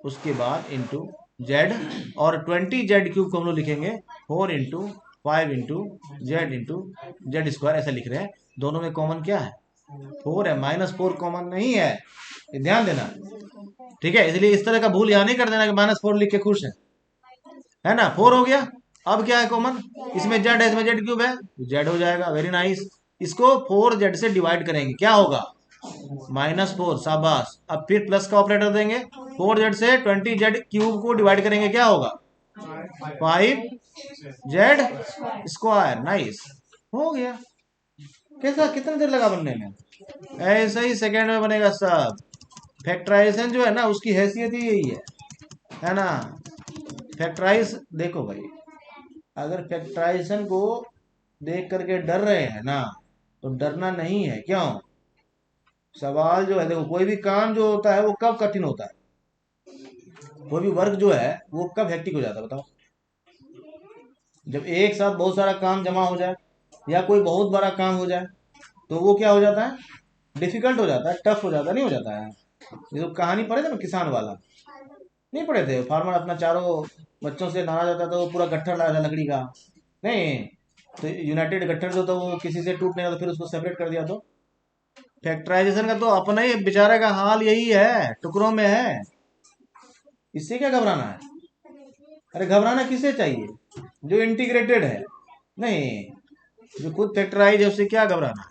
उसके बाद इंटू जेड, और 20z³ को हम लोग लिखेंगे 4 इंटू 5 इंटू z², ऐसा लिख रहे हैं। दोनों में कॉमन क्या है? 4 है, -4 कॉमन नहीं है, ये ध्यान देना। ठीक है, इसलिए इस तरह का भूल यहाँ नहीं कर देना कि -4 लिख के खुश है ना। 4 हो गया। अब क्या है कॉमन? इसमें जेड है, इसमें z³ है, जेड हो जाएगा। Very nice. इसको 4z से डिवाइड करेंगे, क्या होगा? -4। शाबाश। अब फिर प्लस का ऑपरेटर देंगे। 4z से 20z³ को डिवाइड करेंगे, क्या होगा? 5z²। नाइस, हो गया। कैसा, कितना देर लगा बनने में? ऐसा ही सेकेंड में बनेगा सब। फैक्टराइजेशन जो है ना, उसकी हैसियत ही यही है ना। फैक्टराइज देखो भाई, अगर फैक्टराइजेशन को देख करके डर रहे हैं ना, तो डरना नहीं है। क्यों? सवाल जो है, देखो, कोई भी काम जो होता है वो कब कठिन होता है? कोई भी वर्क जो है वो कब हेक्टिक हो जाता है, बताओ? जब एक साथ बहुत सारा काम जमा हो जाए, या कोई बहुत बड़ा काम हो जाए, तो वो क्या हो जाता है? डिफिकल्ट हो जाता है, टफ हो जाता है, नहीं हो जाता है? ये तो कहानी पढ़े थे ना, किसान वाला, नहीं पढ़े थे? फार्मर अपना चारों बच्चों से नाराज होता था, तो वो पूरा गट्ठर लाया था लकड़ी का, नहीं? तो यूनाइटेड गट्ठर जो था वो किसी से टूट नहीं रहा, तो फिर उसको सेपरेट कर दिया। तो फैक्टराइजेशन का तो अपना ही बेचारे का हाल यही है, टुकड़ों में है। इससे क्या घबराना है? अरे घबराना किसे चाहिए? जो इंटीग्रेटेड है, नहीं जो खुद फैक्टराइज है, उससे क्या घबराना है?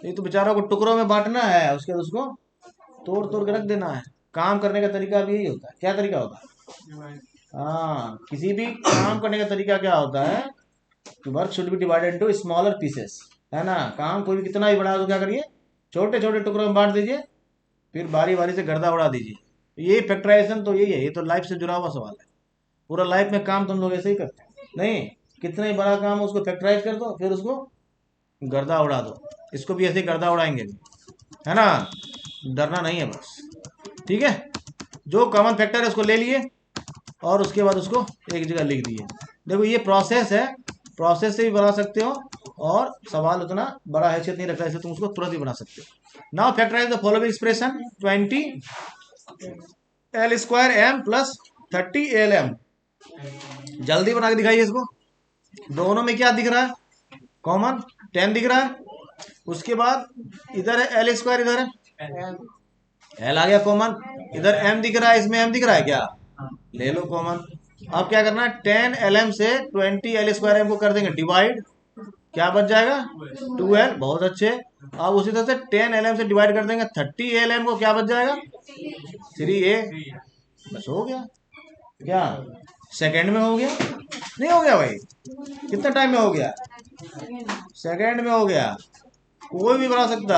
ये तो बेचारों को टुकड़ों में बांटना है, उसके बाद उसको तोड़ तोड़ के रख देना है। काम करने का तरीका भी यही होता है। क्या तरीका होता है? हाँ, किसी भी काम करने का तरीका क्या होता है? Work should be divided into smaller pieces, है ना। काम कोई भी कितना ही बड़ा हो तो क्या करिए? छोटे छोटे टुकड़ों में बांट दीजिए, फिर बारी बारी से गर्दा उड़ा दीजिए। ये फैक्टराइजेशन तो यही है, ये तो लाइफ से जुड़ा हुआ सवाल है। पूरा लाइफ में काम तुम लोग ऐसे ही करते हैं, नहीं? कितना ही बड़ा काम हो उसको फैक्टराइज कर दो, फिर उसको गर्दा उड़ा दो। इसको भी ऐसे ही गर्दा उड़ाएंगे, है ना। डरना नहीं है बस, ठीक है। जो कॉमन फैक्टर है उसको ले लिए, और उसके बाद उसको एक जगह लिख दिए। देखो, ये प्रोसेस है, प्रोसेस से भी बना सकते हो, और सवाल उतना बड़ा हैसियत नहीं रखता, इसलिए तुम उसको तुरंत ही बना सकते हो। Now factorise the following expression. 20l² m plus 30lm। जल्दी बना के दिखाइए इसको। दोनों में क्या दिख रहा है? कॉमन 10 दिख रहा है। उसके बाद इधर है l², इधर है l आ गया कॉमन। इधर m दिख रहा है, इसमें m दिख रहा है क्या? ले लो कॉमन। अब क्या करना है? 10lm से 20l²m को कर देंगे डिवाइड, क्या बच जाएगा? 2l। बहुत अच्छे। अब उसी तरह से 10lm से डिवाइड कर देंगे 30lm को, क्या बच जाएगा? 3a। बस हो गया। क्या सेकंड में हो गया? नहीं हो गया भाई? कितना टाइम में हो गया? सेकंड में हो गया। कोई भी बना सकता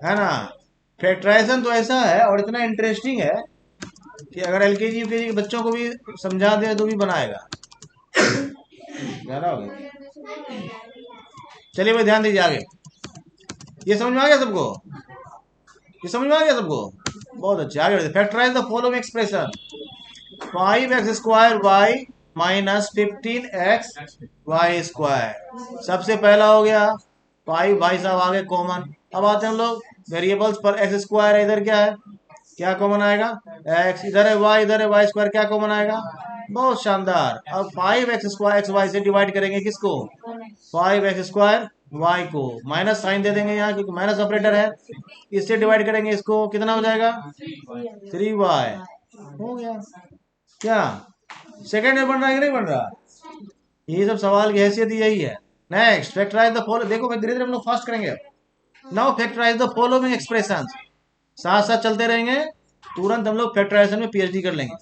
है ना। फैक्टराइजेशन तो ऐसा है और इतना इंटरेस्टिंग है कि अगर एलकेजी यूकेजी के बच्चों को भी समझा दे तो भी बनाएगा। ज्यादा हो गया। चलिए भाई, ध्यान दीजिए आगे। ये समझ में आ गया सबको? ये समझ में आ गया सबको? बहुत अच्छे। आगे बढ़ते। Factorise the following expression. 5x² y minus 15x y²। सबसे पहला हो गया 5, भाई साहब आगे कॉमन। अब आते हैं हम लोग वेरिएबल्स पर। एक्स स्क्वायर इधर क्या है, क्या कॉमन आएगा, एक्स इधर है, वाई इधर है, वाई स्क्वायर क्या कॉमन आएगा, बहुत शानदार। अब 5x स्क्वायर एक्स वाई से डिवाइड करेंगे किसको, 5x स्क्वायर वाई को, माइनस साइन दे देंगे यहाँ क्योंकि माइनस ऑपरेटर है, इससे डिवाइड करेंगे इसको, कितना हो जाएगा 3y, हो गया। क्या सेकंड में बन रहा है कि नहीं बन रहा, ये सब सवाल की हैसियत यही है। नेक्स्ट फैक्टराइज द फॉलो, देखो मैं धीरे धीरे हम लोग फास्ट करेंगे। Now factorise the following expressions, साथ साथ चलते रहेंगे, तुरंत हम लोग फैक्टराइजेशन में पीएचडी कर लेंगे।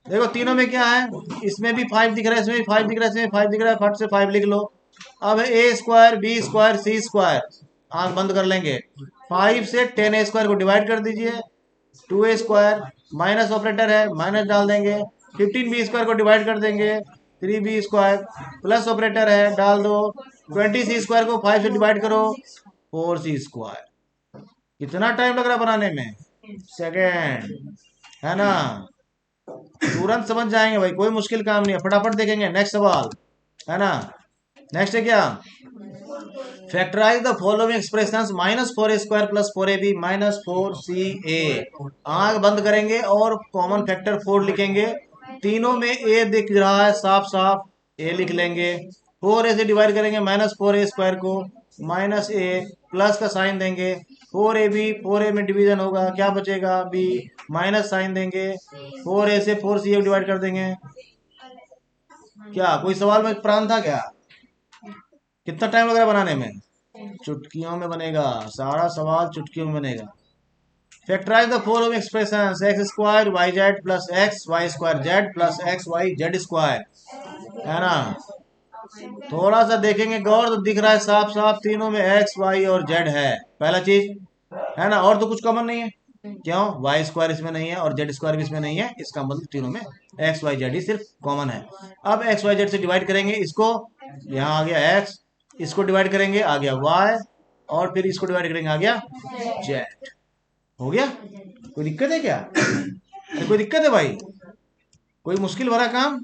देखो तीनों में क्या है, इसमें भी 5 दिख रहा है, इसमें भी 5 दिख रहा है, इसमें 5 दिख रहा है, फट से 5 लिख लो। अब ए स्क्वायर बी स्क्वायर सी स्क्वायर, आंख बंद कर लेंगे, 5 से 10a स्क्वायर को डिवाइड कर दीजिए, 2a स्क्वायर, माइनस ऑपरेटर है माइनस डाल देंगे, 15b स्क्वायर को डिवाइड कर देंगे, 3b स्क्वायर, प्लस ऑपरेटर है डाल दो, 20c स्क्वायर को 5 से डिवाइड करो, 4c स्क्वायर। कितना टाइम लग रहा है बनाने में, सेकेंड, है ना, तुरंत समझ जाएंगे भाई, कोई मुश्किल काम नहीं है, फटाफट देखेंगे। नेक्स्ट सवाल है ना, नेक्स्ट है क्या, factorise the following expressions, -4a² + 4ab -4ca। आंख बंद करेंगे और कॉमन फैक्टर 4 लिखेंगे, तीनों में a दिख रहा है साफ साफ, a लिख लेंगे, 4a से डिवाइड करेंगे -4a² को, -a, प्लस का साइन देंगे, 4ab, 4a में डिवीजन होगा क्या बचेगा b, माइनस साइन देंगे, 4a से 4ca डिवाइड कर देंगे। क्या कोई सवाल में प्रांत था क्या, कितना टाइम लग रहा है बनाने में, चुटकियों में बनेगा, सारा सवाल चुटकियों में बनेगा। Factorise the following expressions, x² yz + x y² z + x y z square, है ना, थोड़ा सा देखेंगे गौर तो दिख रहा है साफ साफ, तीनों में x y और z है, पहला चीज है ना, और तो कुछ कॉमन नहीं है, क्यों, y² इसमें नहीं है और z² भी इसमें नहीं है, इसका मतलब तीनों में x y z ही सिर्फ कॉमन है। अब x y z से डिवाइड करेंगे इसको, यहाँ आ गया x, इसको डिवाइड करेंगे आ गया y, और फिर इसको डिवाइड करेंगे आ गया z, हो गया। कोई दिक्कत है क्या, अरे कोई दिक्कत है भाई, कोई मुश्किल भरा काम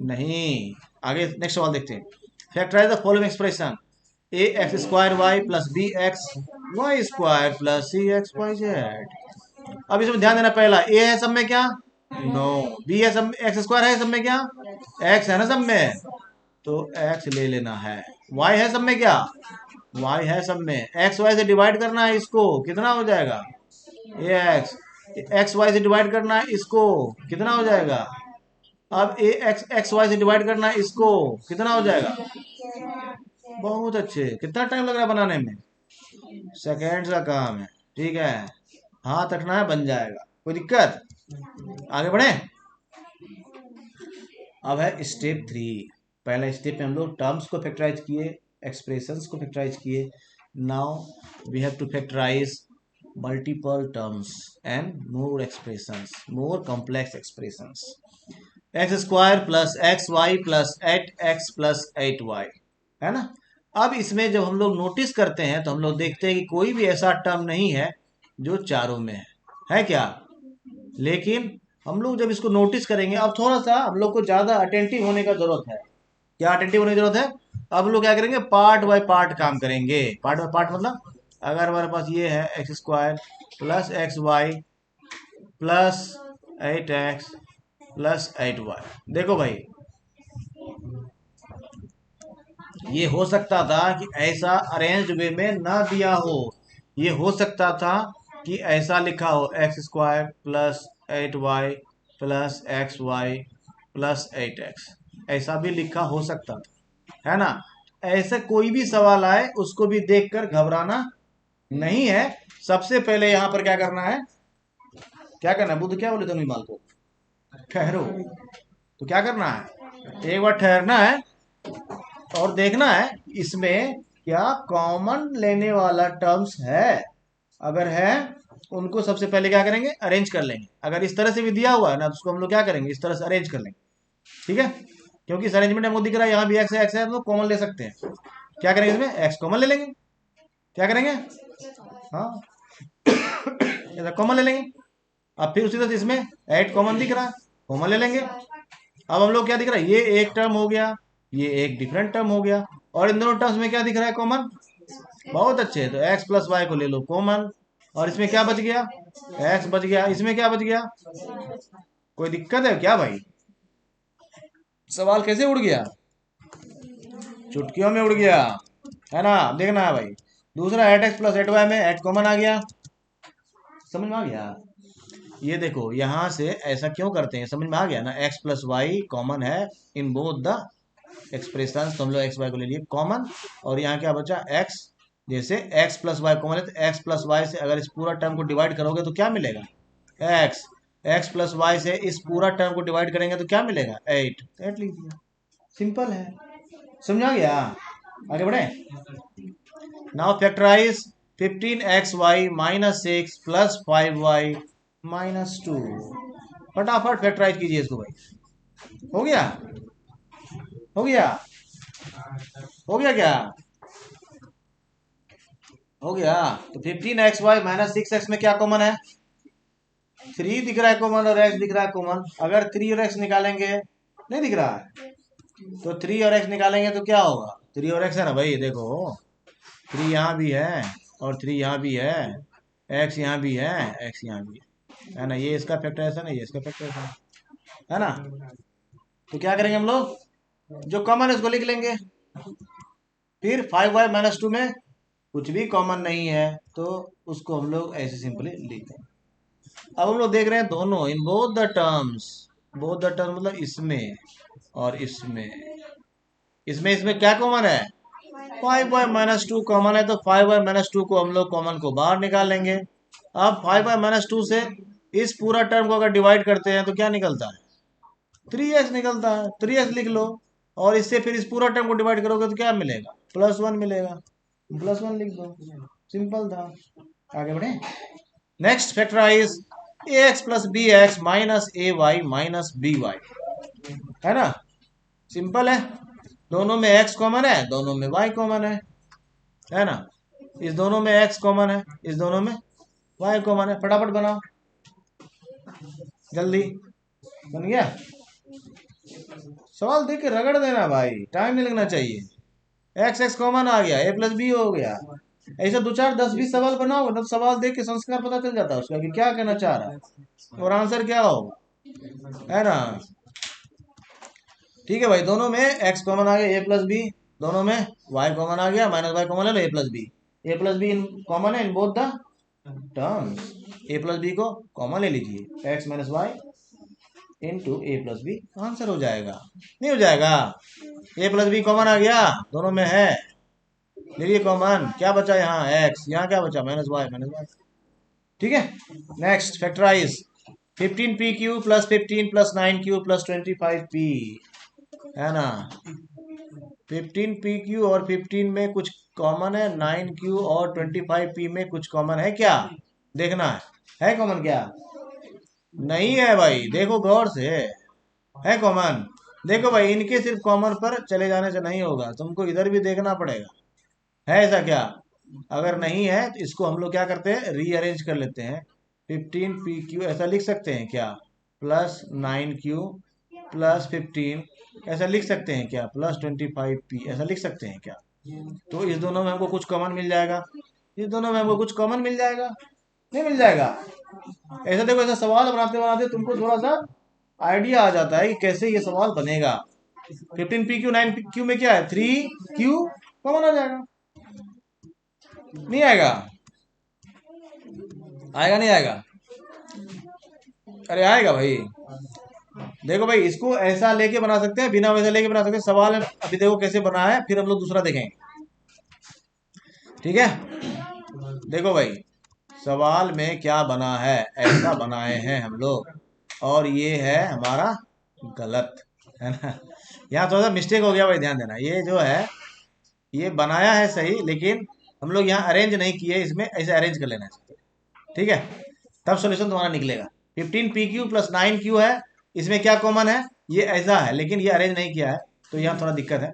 नहीं। आगे नेक्स्ट सवाल देखते हैं। Factorise the following expression, ax² y + bx y² + cx y z। अब इसमें ध्यान देना, पहला a है सब में क्या, नो, b है सब, x² है सब में क्या, x है ना सब में, तो x ले लेना है, y है सब में क्या, y है सब में, x y से डिवाइड करना है इसको, कितना हो जाएगा, x y से डिवाइड करना है इसको, कितना हो जाएगा, अब x y से डिवाइड करना है इसको, कितना हो जाएगा, बहुत अच्छे। कितना टाइम लग रहा है बनाने में, सेकेंड का काम है, ठीक है, हाथ रखना है बन जाएगा, कोई दिक्कत, आगे बढ़े। अब है स्टेप 3, पहला स्टेप में हम लोग टर्म्स को फैक्टराइज किए, एक्सप्रेशंस को फैक्टराइज किए, now we have to factorise multiple terms and more expressions, more complex expressions। x² + xy + 8x + 8y, है ना। अब इसमें जब हम लोग नोटिस करते हैं तो हम लोग देखते हैं कि कोई भी ऐसा टर्म नहीं है जो चारों में है क्या, लेकिन हम लोग जब इसको नोटिस करेंगे, अब थोड़ा सा हम लोग को ज्यादा अटेंटिव होने का जरूरत है। क्या अटेंटिव होने की जरूरत है, अब हम लोग क्या करेंगे, पार्ट बाय पार्ट काम करेंगे। पार्ट बाय पार्ट मतलब अगर हमारे पास ये है x² + xy + 8x + 8y, देखो भाई ये हो सकता था कि ऐसा अरेंज्ड वे में ना दिया हो, ये हो सकता था कि ऐसा लिखा हो x² + 8y + xy + 8x, ऐसा भी लिखा हो सकता था, है ना। ऐसे कोई भी सवाल आए उसको भी देखकर घबराना नहीं है। सबसे पहले यहां पर क्या करना है, क्या करना है, बुद्ध क्या बोले थे माल को, ठहरो, तो क्या करना है, एक बार ठहरना है और देखना है इसमें क्या कॉमन लेने वाला टर्म्स है, अगर है उनको सबसे पहले क्या करेंगे, अरेंज कर लेंगे। अगर इस तरह से भी दिया हुआ है ना तो उसको हम लोग क्या करेंगे, इस तरह से अरेंज कर लेंगे, ठीक है, क्योंकि इस अरेंजमेंट हमको दिख रहा है यहाँ भी x है, हम लोग कॉमन ले सकते हैं, क्या करेंगे इसमें, x कॉमन ले लेंगे, क्या करेंगे, हाँ कॉमन ले लेंगे। अब फिर उसी तरह से इसमें 8 कॉमन दिख रहा है, कॉमन ले लेंगे। अब हम लोग क्या दिख रहा है, ये एक टर्म हो गया, ये एक डिफरेंट टर्म हो गया, और इन दोनों टर्म्स में क्या दिख रहा है कॉमन, बहुत अच्छे। तो x प्लस वाई को ले लो कॉमन, और इसमें क्या बच गया, x बच गया। इसमें क्या बच गया, कोई दिक्कत है क्या भाई, सवाल कैसे उड़ गया, चुटकियों में उड़ गया, है ना। देखना है भाई, दूसरा eight x plus eight y में एट कॉमन आ गया, समझ में आ गया। ये देखो यहां से ऐसा क्यों करते हैं, समझ में आ गया ना। एक्स प्लस वाई कॉमन है इन बोथ द एक्सप्रेशन, तो हम लोग एक्स वाई को ले लिए कॉमन, और यहाँ क्या बचा एक्स। जैसे एक्स प्लस वाई कॉमन है तो एक्स प्लस वाई से अगर इस पूरा टर्म को डिवाइड करोगे तो क्या मिलेगा, एक्स। एक्स प्लस वाई से इस पूरा टर्म को डिवाइड करेंगे तो क्या मिलेगा, एट। एट लिख दिया, सिंपल है, समझा गया। आगे बढ़े। Now factorise 15xy minus 6 plus 5y minus 2। फटाफट फैक्टराइज कीजिए इसको भाई। हो गया, हो गया, हो गया क्या, हो गया। तो 15xy माइनस 6x में क्या कॉमन है, 3 दिख रहा है कॉमन और x दिख रहा है कॉमन। अगर 3 और x निकालेंगे, नहीं दिख रहा है, तो 3 और x निकालेंगे तो क्या होगा, 3 और x है ना भाई, देखो 3 यहाँ भी है और 3 यहाँ भी है, x यहाँ भी है, x यहाँ भी है ना। ये इसका फैक्टराइजेशन है, ये इसका फैक्टराइजेशन है ना। तो क्या करेंगे हम लोग, जो कॉमन है उसको लिख लेंगे। फिर 5y माइनस 2 में कुछ भी कॉमन नहीं है तो उसको हम लोग ऐसे सिंपली लिख देंगे। अब हम लोग देख रहे हैं दोनों इन both the terms, both the term मतलब इसमें और इसमें, इसमें इसमें क्या कॉमन है, 5y माइनस 2 कॉमन है, तो 5y माइनस 2 को हम लोग कॉमन को बाहर निकाल लेंगे। अब 5y माइनस 2 से इस पूरा टर्म को अगर डिवाइड करते हैं तो क्या निकलता है, 3x निकलता है, 3x लिख लो। और इससे फिर इस पूरा टर्म को डिवाइड करोगे तो क्या मिलेगा, प्लस 1 मिलेगा, प्लस 1 लिख दो, सिंपल था। आगे बढ़े। Next factorise ax plus B X minus A Y minus B Y, है ना, सिंपल है। दोनों में x कॉमन है, दोनों में y कॉमन है ना। इस दोनों में x कॉमन है, इस दोनों में y कॉमन है। फटाफट बनाओ जल्दी, बन गया। सवाल देख के रगड़ देना भाई, टाइम नहीं लगना चाहिए। एक्स एक्स कॉमन आ गया, ए प्लस बी हो गया। ऐसे 2 4 10 20 सवाल बनाओ ना, तो सवाल देख के संस्कार पता चल जाता है उसका कि क्या कहना चाह रहा है और आंसर क्या होगा, है ना। ठीक है भाई, दोनों में एक्स कॉमन आ गया, ए प्लस बी, दोनों में वाई कॉमन आ गया, माइनस वाई कॉमन ले लो, a plus b. A plus b common है in both the terms, a plus b को कॉमन ले लीजिए, x minus y into a plus b, answer हो जाएगा, नहीं हो जाएगा। ए प्लस बी कॉमन आ गया, दोनों में है, ले लिए कॉमन, क्या बचा यहाँ एक्स, यहाँ क्या बचा माइनस वाई, माइनस वाई। ठीक है। Next factorise 15pq plus 15 plus 9q plus 25p, है ना। 15pq और 15 में कुछ कॉमन है, 9q और 25p में कुछ कॉमन है क्या, देखना है कॉमन क्या, नहीं है भाई, देखो गौर से, है कॉमन। देखो भाई इनके सिर्फ कॉमन पर चले जाने से नहीं होगा, तुमको इधर भी देखना पड़ेगा, है ऐसा क्या। अगर नहीं है तो इसको हम लोग क्या करते हैं, रीअरेंज कर लेते हैं। 15pq ऐसा लिख सकते हैं क्या, प्लस 9q प्लस 15 ऐसा लिख सकते हैं क्या, प्लस 25p ऐसा लिख सकते हैं क्या। तो इस दोनों में हमको कुछ कॉमन मिल जाएगा, इस दोनों में हमको कुछ कॉमन मिल जाएगा, नहीं मिल जाएगा। ऐसा देखो, ऐसा सवाल बनाते बनाते तुमको थोड़ा सा आइडिया आ जाता है कि कैसे ये सवाल बनेगा। 15pq 9q में क्या है, 3q कॉमन आ जाएगा, नहीं आएगा, आएगा नहीं आएगा, अरे आएगा भाई। देखो भाई इसको ऐसा लेके बना सकते हैं, बिना वैसा लेके बना सकते हैं, सवाल अभी देखो कैसे बना है, फिर हम लोग दूसरा देखेंगे। ठीक है, देखो भाई सवाल में क्या बना है, ऐसा बनाए हैं हम लोग, और ये है हमारा गलत, है ना। यहाँ थोड़ा सा मिस्टेक हो गया भाई, ध्यान देना। ये जो है ये बनाया है सही, लेकिन हम लोग यहाँ अरेंज नहीं किए, इसमें ऐसे अरेंज कर लेना चाहिए, ठीक है, तब सोल्यूशन तुम्हारा निकलेगा। 15pq प्लस 9q है, इसमें क्या कॉमन है, ये ऐसा है, लेकिन ये अरेंज नहीं किया है तो यहाँ थोड़ा दिक्कत है।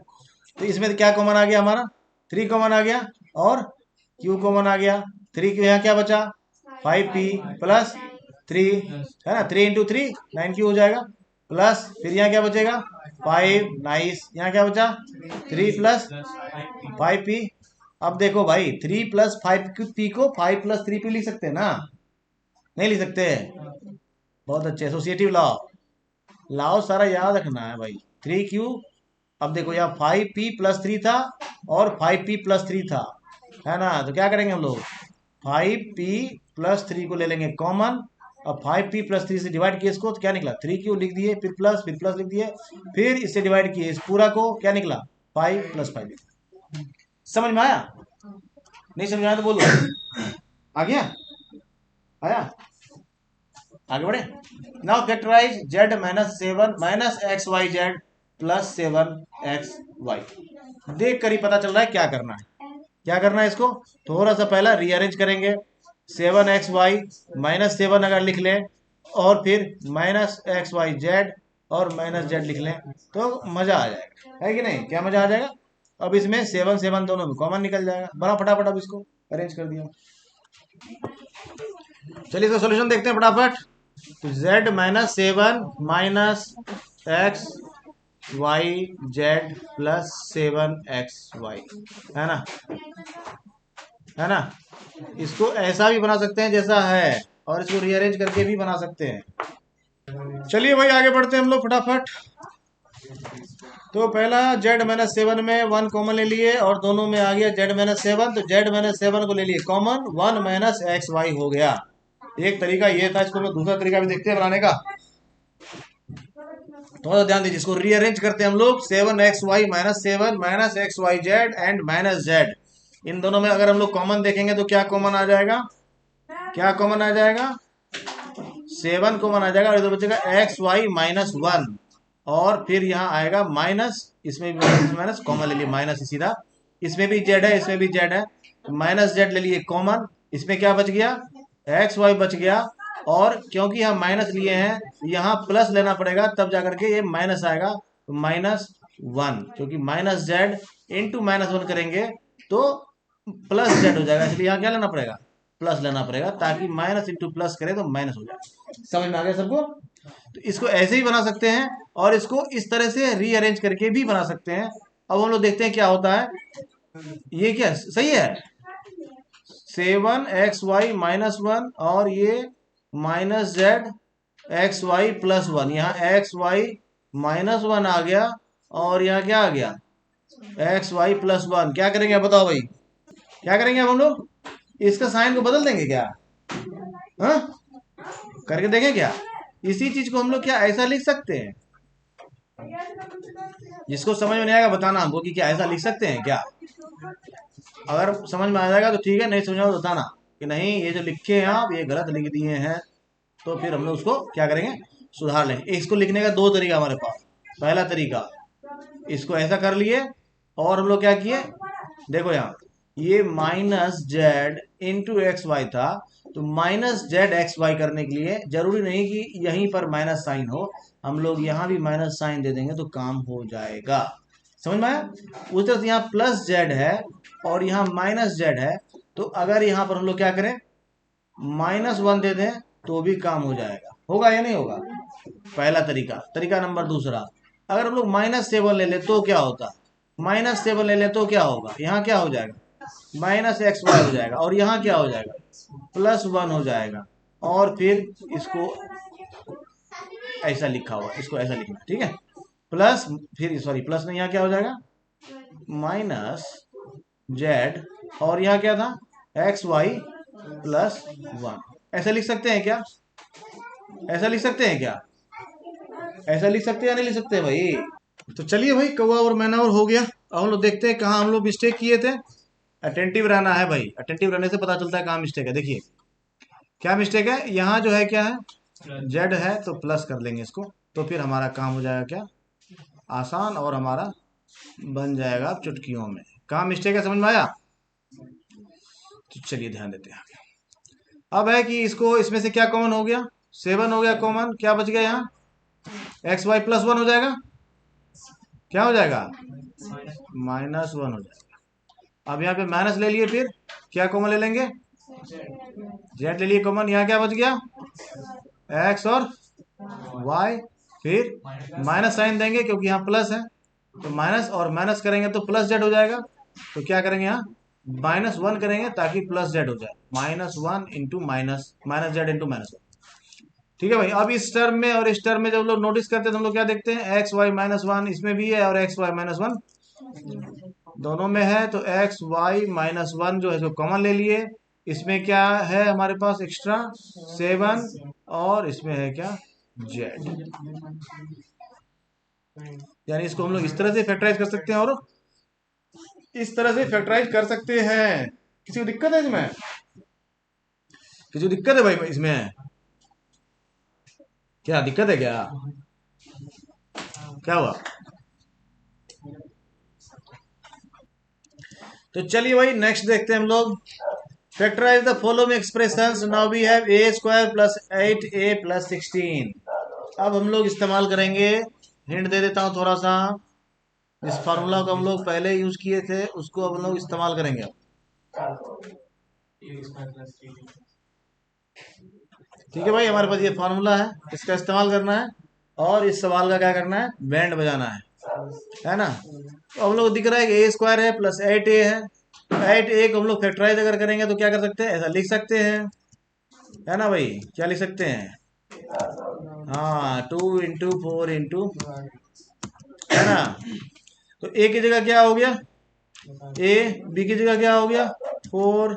तो इसमें क्या कॉमन आ गया हमारा, 3 कॉमन आ गया और q कॉमन आ गया। 3q यहाँ क्या बचा, 5p प्लस 3, है ना, 3 इंटू 3 9q हो जाएगा, प्लस फिर यहाँ क्या बचेगा 5, नाइस, यहाँ क्या बचा 3 प्लस 5p, अब देखो भाई, 3 प्लस 5p को 5 प्लस 3p लिख सकते हैं ना? नहीं लिख सकते? बहुत अच्छे, एसोसिएटिव लॉ। लाओ सारा याद रखना है भाई। 3q, अब देखो यहाँ 5p+3 था और 5p+3 था, है ना? तो क्या करेंगे हम लोग, 5p+3 को ले लेंगे कॉमन, और 5p+3 से डिवाइड किए इसको, तो क्या निकला, 3q लिख दिए, फिर प्लस लिख दिए, फिर इससे डिवाइड किए इस पूरा को, क्या निकला, 5+5। समझ में आया? नहीं समझ में आया तो बोलो। आ गया? आया? आगे बढ़े। Now factorise z minus 7 minus x Y z plus 7xy। देख कर ही पता चल रहा है क्या करना है। क्या करना है, इसको थोड़ा सा पहला रीअरेंज करेंगे। 7xy माइनस 7 अगर लिख लें, और फिर माइनस एक्स वाई जेड और माइनस जेड लिख लें, तो मजा आ जाएगा, है कि नहीं? क्या मजा आ जाएगा? अब इसमें 7 7 दोनों में कॉमन निकल जाएगा। बड़ा फटाफट अब इसको अरेंज कर दिया। चलिए इसका सॉल्यूशन देखते हैं फटाफट। तो z minus 7 minus x Y z plus 7xy, है ना? है ना? इसको ऐसा भी बना सकते हैं जैसा है, और इसको रीअरेंज करके भी बना सकते हैं। चलिए भाई आगे बढ़ते हैं हम लोग फटाफट। तो पहला z माइनस 7 में 1 कॉमन ले लिए, और दोनों में आ गया z माइनस 7, तो z माइनस 7 को ले लिए कॉमन, 1 माइनस एक्स वाई हो गया। एक तरीका ये था, इसको मैं दूसरा तरीका भी देखते हैं बनाने का। थोड़ा ध्यान दीजिए, इसको रीअरेंज करते हैं हम लोग। 7xy minus 7 minus x Y Z and minus Z, इन दोनों में अगर हम लोग कॉमन देखेंगे तो क्या कॉमन आ जाएगा? क्या कॉमन आ जाएगा? 7 कॉमन आ जाएगा, और इधर बचेगा एक्स वाई माइनस 1, और फिर यहाँ आएगा माइनस, इसमें भी माइनस कॉमन ले लिए, माइनस सीधा, इसमें भी जेड है, इसमें भी जेड है, तो माइनस जेड ले लिए कॉमन, इसमें क्या बच गया, एक्स वाई बच गया, और क्योंकि यहाँ माइनस लिए हैं यहाँ प्लस लेना पड़ेगा, तब जाकर के ये माइनस आएगा, तो -1, क्योंकि माइनस जेड इंटू -1 करेंगे तो प्लस जेड हो जाएगा, इसलिए यहाँ क्या लेना पड़ेगा, प्लस लेना पड़ेगा, ताकि माइनस इंटू प्लस करें तो माइनस हो जाए। समझ में आ गया सबको? तो इसको ऐसे ही बना सकते हैं, और इसको इस तरह से रीअरेंज करके भी बना सकते हैं। अब हम लोग देखते हैं क्या होता है। ये क्या सही है, 7xy माइनस 1, और ये minus z x y plus 1, यहाँ एक्स वाई माइनस 1 आ गया, और यहाँ क्या आ गया, एक्स वाई प्लस 1। क्या करेंगे अब बताओ भाई, क्या करेंगे अब हम लोग, इसका साइन को बदल देंगे क्या? हाँ, करके देखें क्या? इसी चीज को हम लोग क्या ऐसा लिख सकते हैं? जिसको समझ में नहीं आएगा बताना हमको कि क्या ऐसा लिख सकते हैं क्या। अगर समझ में आ जाएगा तो ठीक है, नहीं समझ में तो बताना कि नहीं ये जो लिखे हैं आप ये गलत लिख दिए हैं, तो फिर हम लोग उसको क्या करेंगे, सुधार लेंगे। इसको लिखने का दो तरीका हमारे पास। पहला तरीका, इसको ऐसा कर लिए, और हम लोग क्या किए, देखो यहाँ ये minus z into x y था, तो माइनस जेड एक्स वाई करने के लिए जरूरी नहीं कि यहीं पर माइनस साइन हो, हम लोग यहाँ भी माइनस साइन दे देंगे तो काम हो जाएगा। समझ में आया? उस तरह से यहाँ प्लस जेड है और यहाँ माइनस जेड है, तो अगर यहाँ पर हम लोग क्या करें, -1 दे दें तो भी काम हो जाएगा। होगा या नहीं होगा? पहला तरीका। तरीका नंबर दूसरा, अगर हम लोग -7 ले ले तो क्या होता, -7 ले ले तो क्या होगा, यहाँ क्या हो जाएगा, -xy हो जाएगा, और यहाँ क्या हो जाएगा, +1 हो जाएगा, और फिर इसको ऐसा लिखा हुआ, इसको ऐसा लिखना, ठीक है, प्लस, फिर सॉरी प्लस नहीं, यहाँ क्या हो जाएगा, -z, और यहाँ क्या था, xy+1। ऐसा लिख सकते हैं क्या? ऐसा लिख सकते हैं क्या? ऐसा लिख सकते हैं या नहीं लिख सकते भाई? तो चलिए भाई, कौवा और मैना और हो गया। अब हम लोग देखते हैं कहाँ हम लोग मिस्टेक किए थे। अटेंटिव रहना है भाई, अटेंटिव रहने से पता चलता है कहाँ मिस्टेक है। देखिए क्या मिस्टेक है, यहाँ जो है क्या है, जेड है तो प्लस कर लेंगे इसको, तो फिर हमारा काम हो जाएगा क्या, आसान, और हमारा बन जाएगा चुटकियों में। कहाँ मिस्टेक है, समझ में आया? तो चलिए ध्यान देते हैं आगे। अब है कि इसको, इसमें से क्या कॉमन हो गया, 7 हो गया कॉमन, क्या बच गया यहाँ, xy+1 हो जाएगा, क्या हो जाएगा, -1 हो जाएगा। अब यहाँ पे माइनस ले लिए, फिर क्या कॉमन ले लेंगे, जेड ले लिए कॉमन, यहाँ क्या बच गया, एक्स और वाई, फिर माइनस साइन देंगे क्योंकि यहाँ प्लस है, तो माइनस और माइनस करेंगे तो प्लस जेड हो जाएगा, तो क्या करेंगे यहाँ -1 करेंगे ताकि +z हो जाए, -1 इंटू -z इंटू -1। ठीक है भाई। अब इस टर्म में और इस टर्म में जब हम लोग नोटिस करते हैं तो हम लोग क्या देखते हैं, एक्स वाई -1 इसमें भी है और एक्स वाई -1 दोनों में है, तो एक्स वाई -1 जो है जो कॉमन ले लिए। इसमें क्या है हमारे पास एक्स्ट्रा 7, और इसमें है क्या, जेड। यानी इसको हम लोग इस तरह से फैक्टराइज कर सकते हैं और इस तरह से फैक्टराइज कर सकते हैं। किसी को दिक्कत है इसमें? किसी को दिक्कत है भाई इसमें? क्या दिक्कत है क्या? क्या हुआ? तो चलिए भाई नेक्स्ट देखते हैं हम लोग। Factorise the following expressions. Now we have a square plus 8a plus 16। अब हम लोग इस्तेमाल करेंगे, हिंट दे देता हूँ थोड़ा सा, इस फार्मूला को हम लोग पहले यूज किए थे उसको अब हम लोग इस्तेमाल करेंगे। ठीक है भाई, हमारे पास ये फार्मूला है, इसका इस्तेमाल करना है और इस सवाल का क्या करना है, बैंड बजाना है ना। तो हम लोग दिख रहा है कि ए स्क्वायर है प्लस 8a है, 8a को हम लोग फैक्टराइज अगर करेंगे तो क्या कर सकते हैं, ऐसा लिख सकते हैं, है ना भाई। क्या लिख सकते हैं, हाँ 2 × 4 है ना। तो ए की जगह क्या हो गया, ए, बी की जगह क्या हो गया 4,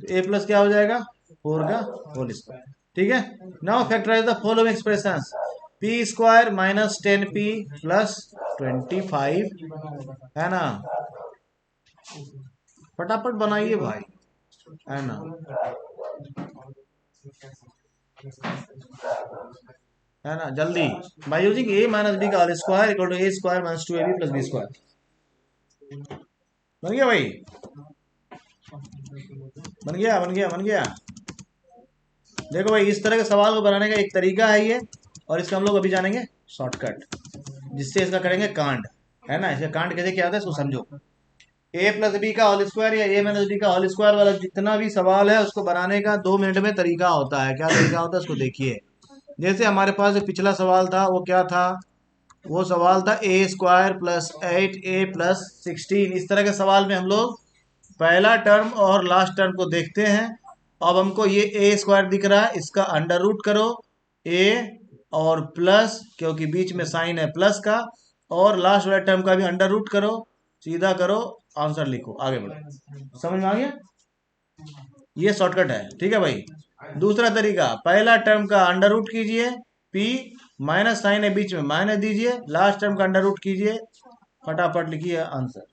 ए प्लस क्या हो जाएगा 4 का होल स्क्वायर। ठीक है। Now factorise the following expressions. P square -10p plus 25, है ना। फटाफट बनाइए भाई, है ना, है ना, जल्दी। By using a minus B का whole square equal to a square minus 2ab plus B square. बन गया भाई, बन गया बन गया बन गया। देखो भाई, इस तरह के सवाल को बनाने का एक तरीका है ये, और इसका हम लोग अभी जानेंगे शॉर्टकट, जिससे इसका करेंगे कांड, है ना। इसका कांड कैसे किया जाता है इसको समझो। a प्लस बी का होल स्क्वायर या a माइनस बी का होल स्क्वायर वाला जितना भी सवाल है उसको बनाने का 2 मिनट में तरीका होता है। क्या तरीका होता है उसको देखिए। जैसे हमारे पास जो पिछला सवाल था वो क्या था, वो सवाल था ए स्क्वायर प्लस 8a प्लस 16। इस तरह के सवाल में हम लोग पहला टर्म और लास्ट टर्म को देखते हैं। अब हमको ये ए स्क्वायर दिख रहा है, इसका अंडर रूट करो ए और प्लस, क्योंकि बीच में साइन है प्लस का, और लास्ट वाले टर्म का भी अंडर रूट करो, सीधा करो, आंसर लिखो, आगे बढ़ो। समझ में आ गया? ये शॉर्टकट है। ठीक है भाई। दूसरा तरीका, पहला टर्म का अंडर रूट कीजिए, पी माइनस साइन है बीच में माइनस दीजिए, लास्ट टर्म का अंडर रूट कीजिए, फटाफट लिखिए आंसर।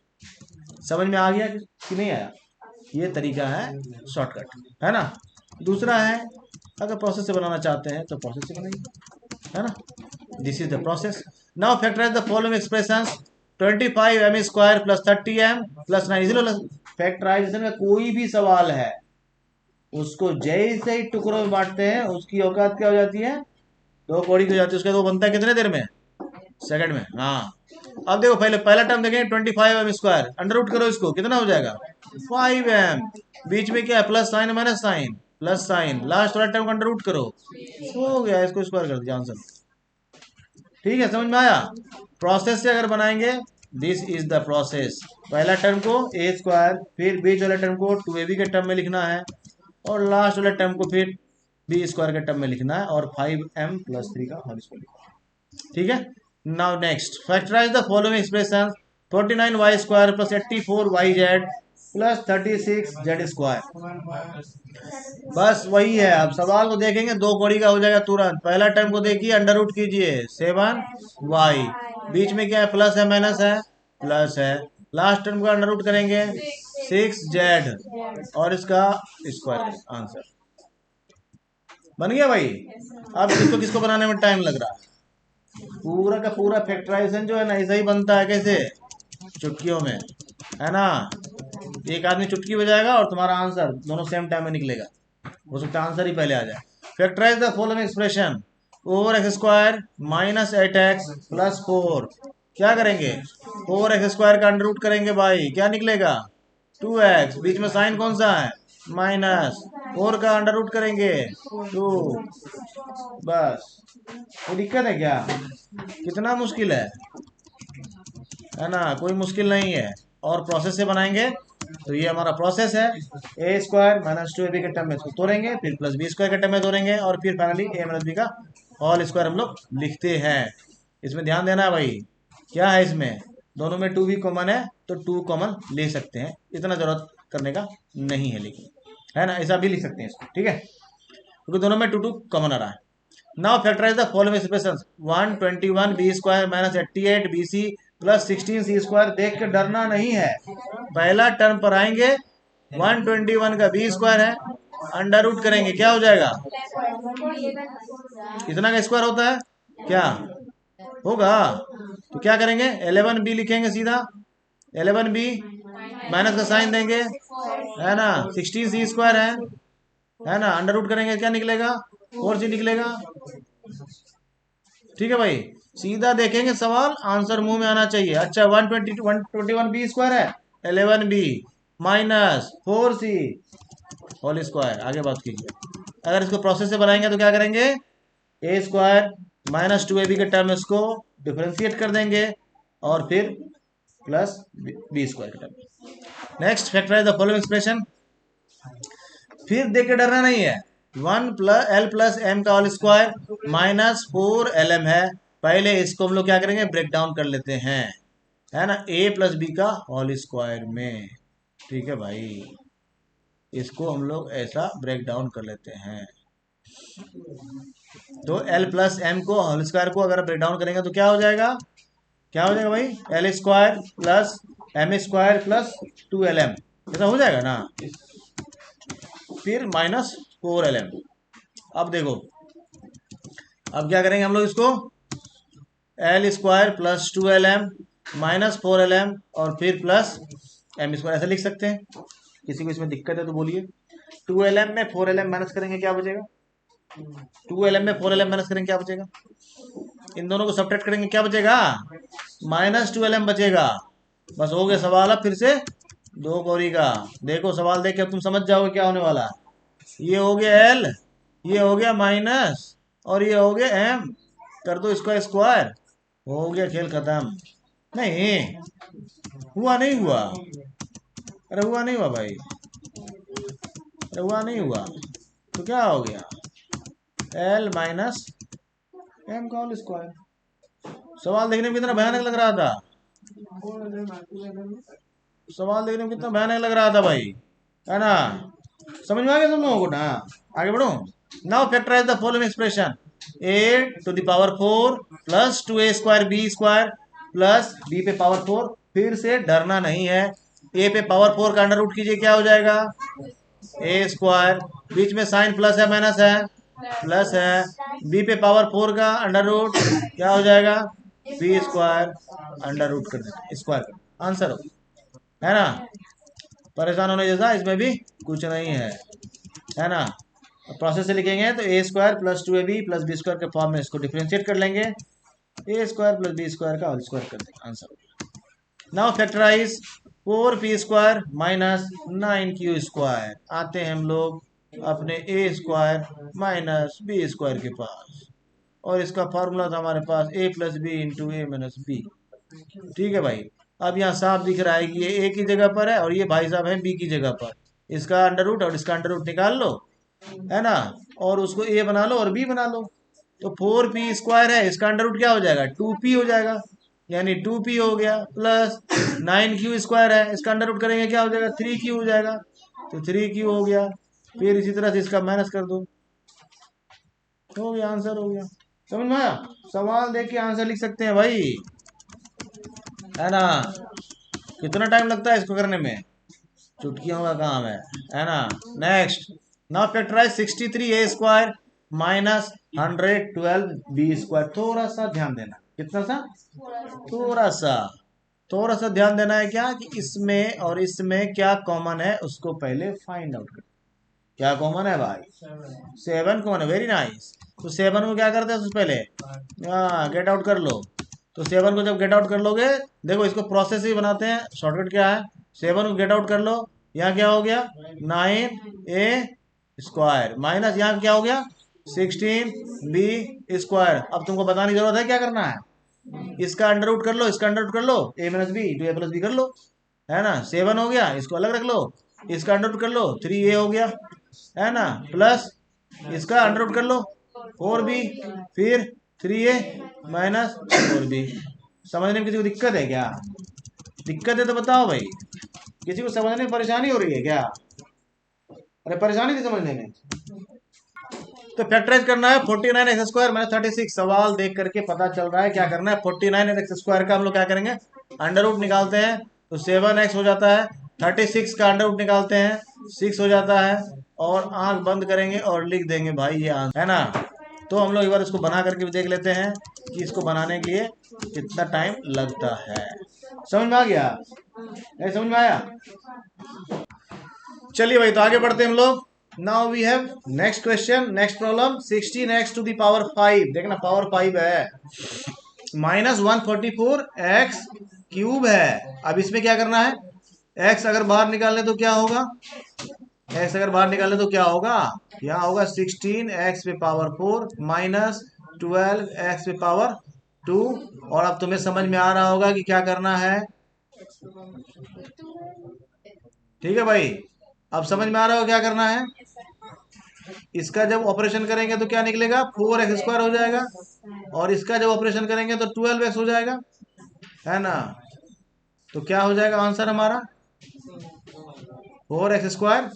समझ में आ गया कि नहीं आया? ये तरीका है शॉर्टकट, है ना। दूसरा है, अगर प्रोसेस से बनाना चाहते हैं तो प्रोसेस से बनाइए, है ना। This is the process. Now factorise the following expressions. 25m square plus 30m plus 9। इसलिए फैक्टराइजेशन में कोई भी सवाल है उसको जैसे ही टुकड़ों में बांटते हैं उसकी औकात क्या हो जाती है, 2 कौड़ी की हो जाती है। उसके बाद वो बनता है कितने देर में, सेकंड में। हाँ, अब देखो पहले पहला टर्म देखें 25m स्क्वायर, अंडर रूट करो इसको, कितना हो जाएगा 5m। बीच में क्या है, plus sign minus sign, plus sign, last वाला टर्म का अंडर रूट करो, हो गया, इसको स्क्वायर कर दिया आंसर। ठीक है, समझ में आया? प्रोसेस से अगर बनाएंगे, दिस इज द प्रोसेस। पहला टर्म को ए स्क्वायर, फिर बीच वाले टर्म को 2ab के टर्म में लिखना है, और लास्ट वाले टर्म को फिर बी स्क्वायर के टर्म में लिखना है, और 5m प्लस 3 का होल स्क्वायर लिखना है। ठीक है। Now next, factorise the following expression. 49y square plus 84yz plus 36z square. बस वही है। अब सवाल को देखेंगे, 2 कौड़ी का हो जाएगा तुरंत। पहला टर्म को देखिए, अंडर रूट कीजिए 7y, बीच में क्या है, प्लस है माइनस है, प्लस है, लास्ट टर्म का अंडर रूट करेंगे 6z, और इसका स्क्वायर, आंसर बन गया भाई। अब किसको किसको बनाने में टाइम लग रहा है, पूरा का पूरा फैक्टराइजेशन जो है ना ऐसा ही बनता है, कैसे, चुटकियों में, है ना। एक आदमी चुटकी बजाएगा और तुम्हारा आंसर दोनों सेम टाइम में निकलेगा। हो सकता है आंसर ही पहले आ जाए। Factorise the following expression. Over x square minus 8x plus 4। क्या करेंगे, 4x स्क्वायर का अंडर रूट करेंगे भाई, क्या निकलेगा 2x, बीच में साइन कौन सा है माइनस, 4 का अंडर रूट करेंगे 2, बस। कोई दिक्कत है क्या, कितना मुश्किल है ना, कोई मुश्किल नहीं है। और प्रोसेस से बनाएंगे तो ये हमारा प्रोसेस है। ए स्क्वायर माइनस 2ab के टर्म में इसको तोड़ेंगे, फिर प्लस बी स्क्वायर के टर्म में तोड़ेंगे और फिर फाइनली ए माइनस बी का होल स्क्वायर हम लोग लिखते हैं। इसमें ध्यान देना है भाई, क्या है इसमें, दोनों में 2 भी कॉमन है तो 2 कॉमन ले सकते हैं, इतना जरूरत करने का नहीं है, लेकिन है ना, ऐसा भी लिख सकते हैं इसको, ठीक है, क्योंकि दोनों में 2 कॉमन आ रहा है। Now factorise the following expressions 121 b square minus 88 b c plus 16 c square. देख के डरना नहीं है, पहला टर्म पर आएंगे, 121 का बी स्क्वायर है, अंडर रूट करेंगे क्या हो जाएगा, इतना का स्क्वायर होता है क्या होगा, तो क्या करेंगे 11b लिखेंगे सीधा, 11b माइनस का साइन देंगे, है ना, 16c स्क्वायर है ना, अंडर रूट करेंगे क्या निकलेगा 4c निकलेगा। ठीक है भाई, सीधा देखेंगे सवाल, आंसर मुंह में आना चाहिए। अच्छा 121b स्क्वायर है, 11b minus 4c whole square, आगे बात कीजिए। अगर इसको प्रोसेस से बनाएंगे तो क्या करेंगे, ए स्क्वायर माइनस 2ab के टर्म इसको डिफरेंशिएट कर देंगे और फिर प्लस बी स्क्वायर के term. Next factorise the following expression, फिर देख के डरना नहीं है, 1 प्लस एल प्लस एम का होल स्क्वायर माइनस 4lm है, पहले इसको हम लोग क्या करेंगे ब्रेक डाउन कर लेते हैं, है ना, ए प्लस बी का होल स्क्वायर में। ठीक है भाई, इसको हम लोग ऐसा ब्रेक डाउन कर लेते हैं। तो एल प्लस एम को होल स्क्वायर को अगर ब्रेक डाउन करेंगे तो क्या हो जाएगा, क्या हो जाएगा भाई, l square plus m square plus 2lm, ऐसा हो जाएगा ना, फिर माइनस 4lm। अब देखो, अब क्या करेंगे हम लोग इसको, L square plus 2lm minus 4lm और फिर प्लस एम स्क्वायर, ऐसा लिख सकते हैं। किसी को इसमें दिक्कत है तो बोलिए। 2lm में 4lm माइनस करेंगे क्या बचेगा, 2lm में 4lm माइनस करेंगे क्या बचेगा, इन दोनों को सब्ट्रैक्ट करेंगे क्या बचेगा, माइनस 2lm बचेगा। बस हो गया सवाल। अब फिर से 2 कौड़ी का देखो, सवाल देख के अब तुम समझ जाओगे क्या होने वाला। ये हो गया एल, ये हो गया माइनस और ये हो गया एम, कर दो इसका स्क्वायर, हो गया खेल खत्म। नहीं हुआ, नहीं हुआ, अरे हुआ नहीं हुआ भाई, अरे हुआ नहीं हुआ, तो क्या हो गया, एल माइनस एम का होल स्क्वायर। सवाल देखने में कितना भयानक लग रहा था, सवाल देखने में कितना भयानक लग रहा था भाई, है ना, समझ में आ गया तुम लोगों को ना। आगे बढ़ो। Now factorise the following expression, a to the power 4 plus 2a square b square plus b पे पावर 4। फिर से डरना नहीं है, a पे पावर 4 का अंडर रूट कीजिए क्या हो जाएगा, a स्क्वायर, बीच में साइन प्लस है माइनस है, प्लस है, b पे पावर 4 का अंडर रूट क्या हो जाएगा, b स्क्वायर, अंडर रूट कर देते स्क्वायर, आंसर हो, है ना, परेशान होने जैसा इसमें भी कुछ नहीं है ना। प्रोसेस से लिखेंगे तो ए square plus 2ab plus B square के फॉर्म में इसको डिफरेंशिएट कर लेंगे, A square plus B square का होल स्क्वायर कर देंगे, आंसर हो गया। Now factorise 4p square minus 9q square. आते हैं हम लोग अपने A square minus B square के पास, और इसका फॉर्मूला था हमारे पास a plus B into A minus B. ठीक है भाई, अब यहाँ साफ दिख रहा है कि ये ए की जगह पर है और ये भाई साहब है बी की जगह पर, इसका अंडर रूट और इसका अंडर रूट निकाल लो, है ना, और उसको ए बना लो और बी बना लो। तो 4p स्क्वायर है, इसका अंडर रूट क्या हो जाएगा 2p हो जाएगा, यानी 2p हो गया, प्लस 9q स्क्वायर है, इसका अंडर रूट करेंगे क्या हो जाएगा 3q हो जाएगा, तो 3q हो गया, फिर इसी तरह से इसका माइनस कर दो, हो गया, आंसर हो गया। समझ में आया, सवाल देख के आंसर लिख सकते हैं भाई, है ना। कितना टाइम लगता है इसको करने में, चुटकियों का काम है ना। Next, now factorise 63a square minus 112b square. थोड़ा सा ध्यान देना, कितना सा, थोड़ा सा ध्यान देना है, क्या कि इसमें और इसमें क्या कॉमन है उसको पहले फाइंड आउट कर। क्या कॉमन है भाई, 7 कॉमन है, वेरी नाइस। तो 7 को क्या करते हैं सबसे पहले, गेट आउट कर लो। तो 7 को जब गेट आउट कर लोगे, देखो इसको प्रोसेस ही बनाते हैं, शॉर्टकट क्या है, 7 को गेट आउट कर लो, यहाँ क्या हो गया 9a स्क्वायर माइनस यहाँ क्या हो गया 16b स्क्वायर। अब तुमको बताने की जरूरत है क्या करना है, इसका अंडर रूट कर लो, इसका अंडर रूट कर लो, a minus b to a plus b कर लो, है ना, 7 हो गया, इसको अलग रख लो, इसका अंडर रूट कर लो, 3a हो गया, है ना, प्लस इसका अंडर रूट कर लो, 4b, फिर 3a माइनस 4b। समझने में किसी को दिक्कत है क्या? दिक्कत है तो बताओ भाई, किसी को समझने में परेशानी हो रही है क्या? अरे परेशानी थी समझने में। तो फैक्टराइज करना है 49 एक्स स्क्वायर माइनस 36। सवाल देख करके पता चल रहा है क्या करना है। 49 एक्स स्क्वायर का हम लोग क्या करेंगे, अंडर रूट निकालते हैं, तो 7x हो जाता है। 36 का अंडर रूट निकालते हैं, 6 हो जाता है, और आंख बंद करेंगे और लिख देंगे भाई ये आंसर है ना। तो हम लोग एक बार इसको बना करके भी देख लेते हैं कि इसको बनाने के लिए कितना टाइम लगता है। समझ में आ गया? नहीं समझ में आया? चलिए भाई, तो आगे बढ़ते हैं हम लोग। Now we have next question, next problem. 16x to the power 5, देखना पावर 5 है, माइनस 144x³ है। अब इसमें क्या करना है, x अगर बाहर निकाल ले तो क्या होगा, x अगर बाहर निकाले तो क्या होगा, क्या होगा 16x पे पावर 4 माइनस 12x पे पावर 2। और अब तुम्हें समझ में आ रहा होगा कि क्या करना है, ठीक है भाई, अब समझ में आ रहा होगा क्या करना है। इसका जब ऑपरेशन करेंगे तो क्या निकलेगा, 4x² हो जाएगा, और इसका जब ऑपरेशन करेंगे तो 12x हो जाएगा, है ना। तो क्या हो जाएगा आंसर हमारा, 4x²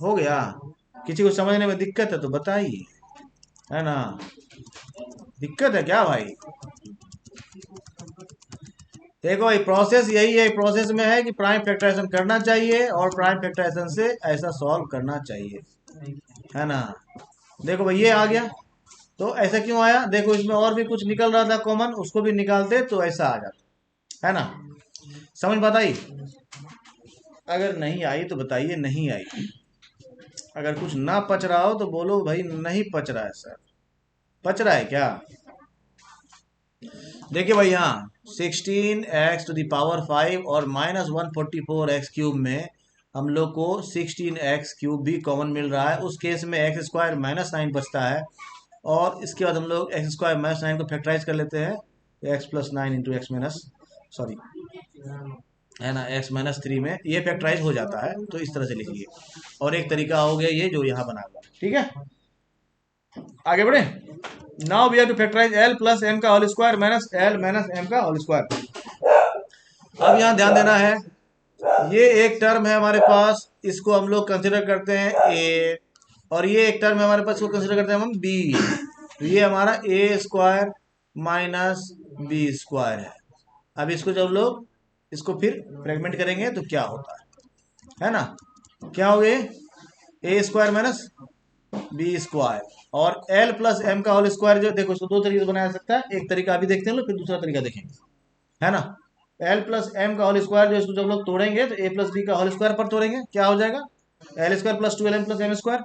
हो गया। किसी को समझने में दिक्कत है तो बताइए, है ना, दिक्कत है क्या भाई? देखो भाई, प्रोसेस यही है, प्रोसेस में है कि प्राइम फैक्टराइजेशन करना चाहिए और प्राइम फैक्टराइजेशन से ऐसा सॉल्व करना चाहिए, है ना। देखो भाई ये आ गया, तो ऐसा क्यों आया, देखो इसमें और भी कुछ निकल रहा था कॉमन, उसको भी निकालते तो ऐसा आ जाता, है ना। समझ बात आई? अगर नहीं आई तो बताइए नहीं आई। अगर कुछ ना पच रहा हो तो बोलो भाई नहीं पच रहा है सर। पच रहा है क्या? देखिए भाई, यहाँ 16x⁵ और -144x³ में हम लोग को 16x³ भी कॉमन मिल रहा है। उस केस में x² -9 बचता है, और इसके बाद हम लोग x² -9 को फैक्टराइज कर लेते हैं, तो x + 9 into x minus, sorry, है ना, x-3 में ये फैक्टराइज हो जाता है। तो इस तरह से लिखिए, और एक तरीका हो गया ये जो यहाँ बना हुआ, ठीक है। आगे बढ़े। Now we have to factorise l + m का whole square minus l - m का होल स्क्वायर। अब यहाँ ध्यान देना है, ये एक टर्म है हमारे पास, इसको हम लोग कंसिडर करते हैं a, और ये एक टर्म है हमारे पास, इसको कंसिडर करते हैं हम b। तो ये हमारा a² माइनस b² है। अब इसको जब लोग इसको फिर फ्रेगमेंट करेंगे तो क्या होता है ना, क्या हो गए, a² माइनस b², और l + m का होल स्क्वायर जो, देखो इसको दो तरीके से बनाया जा सकता है, एक तरीका अभी देखते हैं लोग, फिर दूसरा तरीका देखेंगे, है ना। l + m का होल स्क्वायर जो, इसको जब लोग तोड़ेंगे तो a + b का होल स्क्वायर पर तोड़ेंगे, क्या हो जाएगा, l² + 2lm + m²,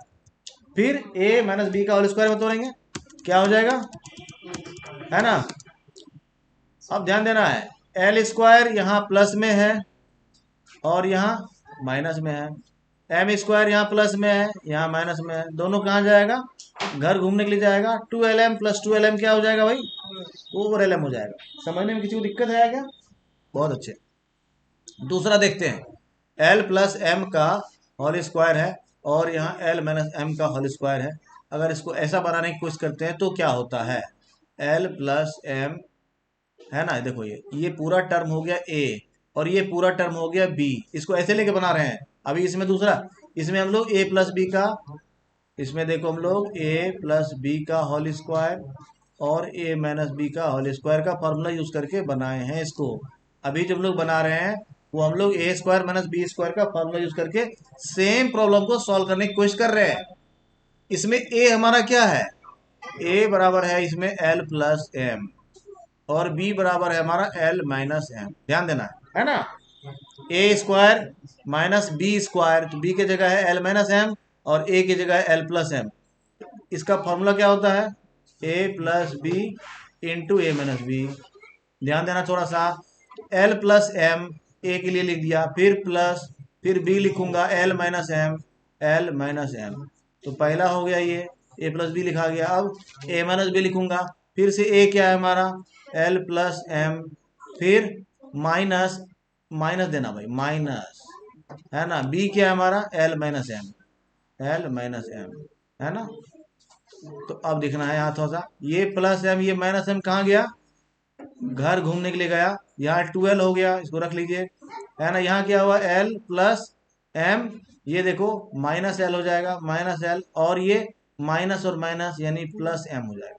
फिर a - b का होल स्क्वायर में तोड़ेंगे, क्या हो जाएगा, है ना। अब ध्यान देना है, l² यहाँ प्लस में है और यहाँ माइनस में है, m² यहाँ प्लस में है, यहाँ माइनस में है, दोनों कहाँ जाएगा, घर घूमने के लिए जाएगा। 2lm + 2lm क्या हो जाएगा भाई, 4lm हो जाएगा। समझने में किसी को दिक्कत है क्या? बहुत अच्छे। दूसरा देखते हैं, l + m का होल स्क्वायर है, और यहाँ l - m का होल स्क्वायर है। अगर इसको ऐसा बनाने की कोशिश करते हैं तो क्या होता है, l + m, है ना, देखो ये पूरा टर्म हो गया a, और ये पूरा टर्म हो गया b। इसको ऐसे लेके बना रहे हैं। अभी इसमें दूसरा, इसमें हम लोग a + b का, इसमें देखो हम लोग a + b का होल स्क्वायर और a - b का होल स्क्वायर का फॉर्मूला यूज करके बनाए हैं इसको। अभी जब लोग बना रहे हैं वो हम लोग a² - b² का फॉर्मूला यूज करके सेम प्रॉब्लम को सॉल्व करने की कोशिश कर रहे हैं। इसमें a हमारा क्या है, a बराबर है इसमें l + m, और b बराबर है हमारा l - m। ध्यान देना है ना, a² - b², तो b की जगह है l - m और a की जगह है l + m। इसका फॉर्मूला क्या होता है, a + b into a - b। ध्यान देना थोड़ा सा, l + m a के लिए लिख दिया, फिर प्लस, फिर b लिखूंगा l - m, l - m। तो पहला हो गया ये a + b लिखा गया। अब a - b लिखूंगा, फिर से a क्या है हमारा l + m, फिर माइनस माइनस देना भाई, माइनस, है ना। बी क्या है हमारा, l minus m, l minus m, है ना। तो अब देखना है यहाँ थोड़ा सा, ये प्लस एम ये माइनस एम कहाँ गया, घर घूमने के लिए गया, यहाँ 2l हो गया, इसको रख लीजिए, है ना। यहाँ क्या हुआ, l प्लस एम, ये देखो माइनस एल हो जाएगा, माइनस एल, और ये माइनस और माइनस यानी प्लस एम हो जाएगा।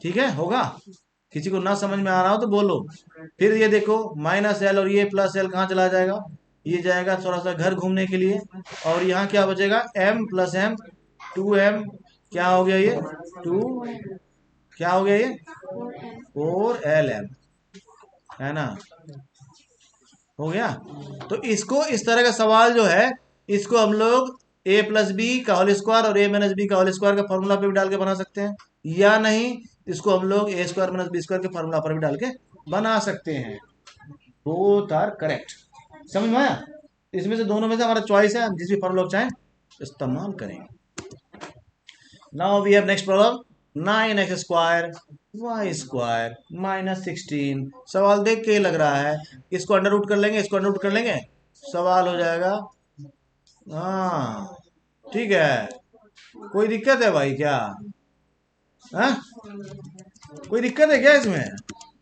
ठीक है, होगा। किसी को ना समझ में आ रहा हो तो बोलो। फिर ये देखो माइनस एल और ये प्लस एल कहाँ चला जाएगा, ये जाएगा थोड़ा सा घर घूमने के लिए, और यहाँ क्या बचेगा, m प्लस एम, 2m, क्या हो गया ये, 2, क्या हो गया ये, 4lm, है ना, हो गया। तो इसको, इस तरह का सवाल जो है, इसको हम लोग a प्लस बी का होल स्क्वायर और a माइनस बी का होल स्क्वायर का फॉर्मूला पे भी डाल के बना सकते हैं, या नहीं इसको हम लोग a square minus B square के फॉर्मूला पर भी डाल के बना सकते हैं। Both are correct. समझ में आया, इसमें से दोनों में से हमारा चॉइस है, हम जिस भी फॉर्मूला को चाहें इस्तेमाल करेंगे। Now we have next problem, 9x square y square minus 16। सवाल देख के ही लग रहा है, इसको अंडर रूट कर लेंगे, इसको अंडर रूट कर लेंगे, सवाल हो जाएगा। हाँ ठीक है, कोई दिक्कत है भाई क्या, हाँ कोई दिक्कत है क्या इसमें।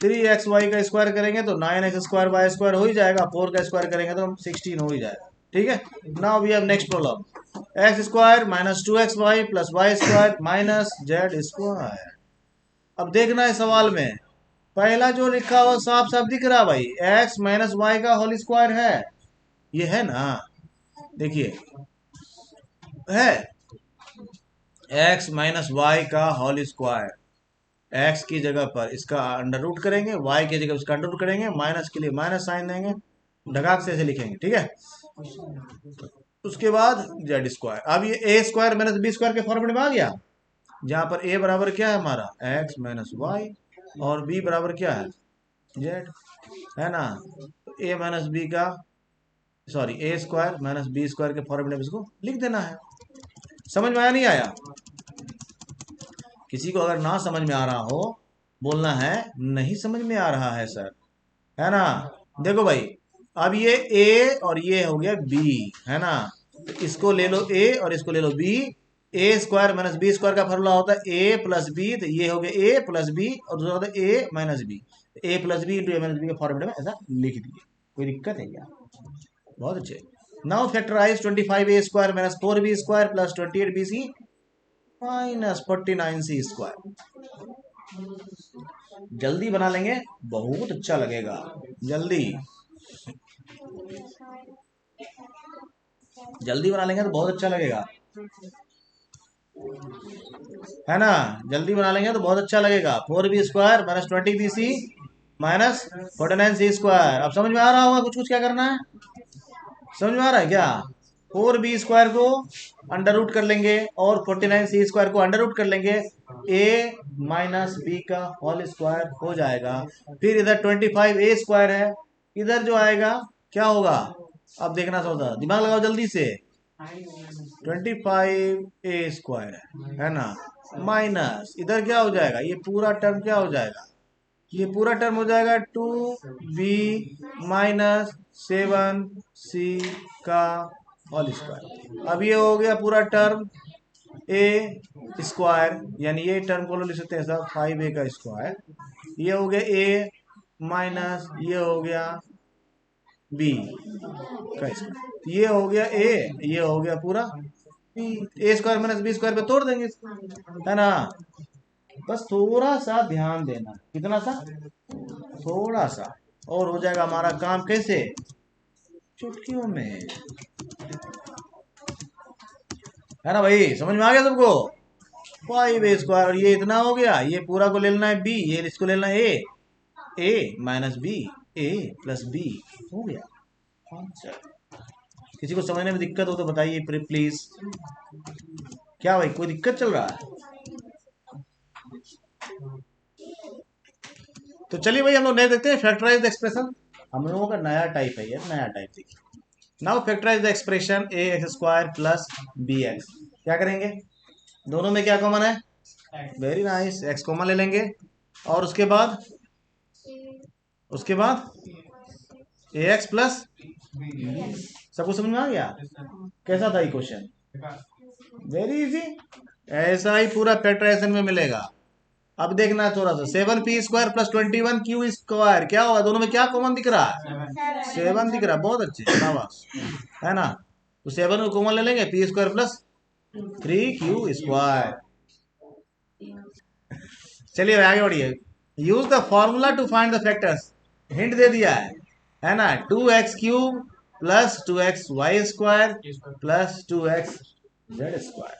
3xy का स्क्वायर करेंगे तो 9x स्क्वायर वाई स्क्वायर हो ही जाएगा, 4 का स्क्वायर करेंगे तो 16 हो ही जाएगा। ठीक है, now we have next problem, x square minus 2xy plus y square minus z square. अब देखना है सवाल में, पहला जो लिखा हुआ साफ साफ दिख रहा भाई, x माइनस वाई का होल स्क्वायर है, ये है ना, देखिए है x माइनस वाई का होल स्क्वायर, x की जगह पर इसका अंडर रूट करेंगे, y की जगह उसका अंडर रूट करेंगे, माइनस के लिए माइनस साइन देंगे, ढगाक से ऐसे लिखेंगे। ठीक है, उसके बाद जेड स्क्वायर। अब ये ए स्क्वायर माइनस बी स्क्वायर के फॉर्मेट में आ गया, जहां पर ए बराबर क्या है हमारा, एक्स माइनस वाई, और बी बराबर क्या है, जेड, है ना। ए माइनस बी का, सॉरी ए स्क्वायर माइनस बी स्क्वायर के फॉर्मेट में इसको लिख देना है। समझ में आया नहीं आया, किसी को अगर ना समझ में आ रहा हो बोलना है नहीं समझ में आ रहा है सर, है ना। देखो भाई, अब ये a और ये हो गया b, है ना, तो इसको ले लो a और इसको ले लो b, ए स्क्वायर माइनस बी स्क्वायर का फॉर्मूला होता है a प्लस बी, तो ये हो गया a प्लस बी और दूसरा होता है a minus b, a plus B into A minus b के फॉर्मूले में ऐसा लिख दिए। कोई दिक्कत है क्या, बहुत अच्छे। Now factorise 25a square minus 4b square plus 28bc minus 49c square. जल्दी बना लेंगे, बहुत अच्छा लगेगा, जल्दी जल्दी बना लेंगे तो बहुत अच्छा लगेगा, है ना, जल्दी बना लेंगे तो बहुत अच्छा लगेगा। 4b square minus 20bc minus 49c square. अब समझ में आ रहा होगा कुछ कुछ क्या करना है, समझ में आ रहा है क्या। 4b स्क्वायर को अंडर रूट कर लेंगे और 49c स्क्वायर को अंडर रूट कर लेंगे, a माइनस बी का होल स्क्वायर हो जाएगा। फिर इधर 25a स्क्वायर है, इधर जो आएगा क्या होगा, अब देखना सौदा, दिमाग लगाओ जल्दी से, 25a स्क्वायर है ना, माइनस इधर क्या हो जाएगा, ये पूरा टर्म क्या हो जाएगा, ये पूरा टर्म हो जाएगा 2b माइनस 7c का होल स्क्वायर। अब ये हो गया पूरा टर्म a स्क्वायर, यानी ये टर्म को लिख सकते हैं सब 5a का स्क्वायर, ये हो गया a माइनस ये हो गया b का स्क्वायर, ये हो गया a, ये हो गया पूरा b, a square minus b square पे तोड़ देंगे इसको, है ना। बस थोड़ा सा ध्यान देना, कितना सा, थोड़ा सा, और हो जाएगा हमारा काम, कैसे, चुटकियों में, है ना भाई, समझ में आ गया सबको। 5a स्क्वायर और ये इतना हो गया, ये पूरा को ले लेना है b, ये इसको ले लेना है a minus b, a plus b, हो गया आंसर। किसी को समझने में दिक्कत हो तो बताइए प्लीज, क्या भाई कोई दिक्कत चल रहा है। तो चलिए भाई हम लोग नए देखते हैं फैक्टराइज्ड एक्सप्रेशन, हम लोगों का नया टाइप है ये, नया टाइप देखिए। Now factorise the expression a x square plus B x. क्या करेंगे, दोनों में क्या कॉमन है, वेरी नाइस, एक्स कॉमन ले लेंगे, और उसके बाद ए एक्स प्लस, सबको समझ में आ गया? कैसा था ये क्वेश्चन? Very easy. ऐसा ही पूरा फैक्टराइजेशन में मिलेगा। अब देखना है थोड़ा सा, 7p² प्लस 21q², क्या होगा? दोनों में क्या कॉमन दिख रहा है? 7 दिख रहा है। बहुत अच्छे, शाबाश, है ना? तो 7 को कॉमन ले लेंगे, p² प्लस 3q²। चलिए आगे बढ़िए। Use the formula to find the factors. Hint दे दिया है ना? 2x³ plus 2xy² plus 2xz²।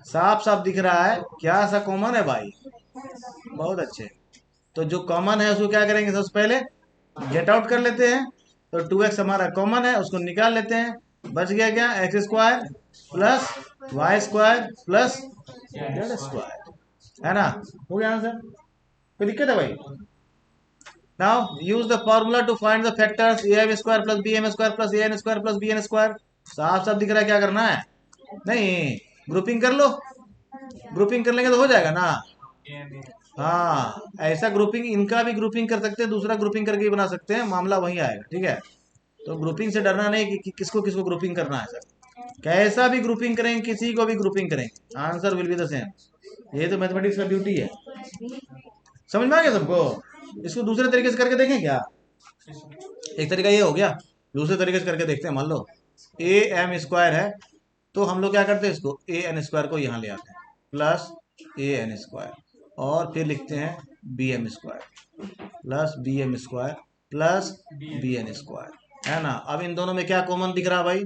साफ साफ दिख रहा है क्या सा कॉमन है भाई? बहुत अच्छे। तो जो कॉमन है उसको क्या करेंगे? सबसे पहले गेट आउट कर लेते हैं। तो 2x हमारा कॉमन है, उसको निकाल लेते हैं। बच गया क्या? x² plus y² plus z², है ना? हो गया आंसर। कोई दिक्कत है भाई? Now use the formula to find the factors am² plus bm² plus an² plus bn²। साफ साफ दिख रहा है क्या करना है? नहीं, ग्रुपिंग कर लो। ग्रुपिंग कर लेंगे तो हो जाएगा ना? हाँ, ऐसा ग्रुपिंग, इनका भी ग्रुपिंग कर सकते हैं, दूसरा ग्रुपिंग करके भी बना सकते हैं, मामला वही आएगा। ठीक है? तो ग्रुपिंग से डरना नहीं कि किसको किसको ग्रुपिंग करना है सर। कैसा भी ग्रुपिंग करेंगे, किसी को भी ग्रुपिंग करेंगे, answer will be the same. ये तो मैथमेटिक्स का ब्यूटी है। समझ में आ गया सबको? इसको दूसरे तरीके से करके देखें क्या? एक तरीका ये हो गया, दूसरे तरीके से करके देखते हैं। मान लो am² है, तो हम लोग क्या करते हैं, इसको an² को यहाँ ले आते हैं प्लस an² और फिर लिखते हैं bm² plus bm² plus bn², है ना? अब इन दोनों में क्या कॉमन दिख रहा है भाई?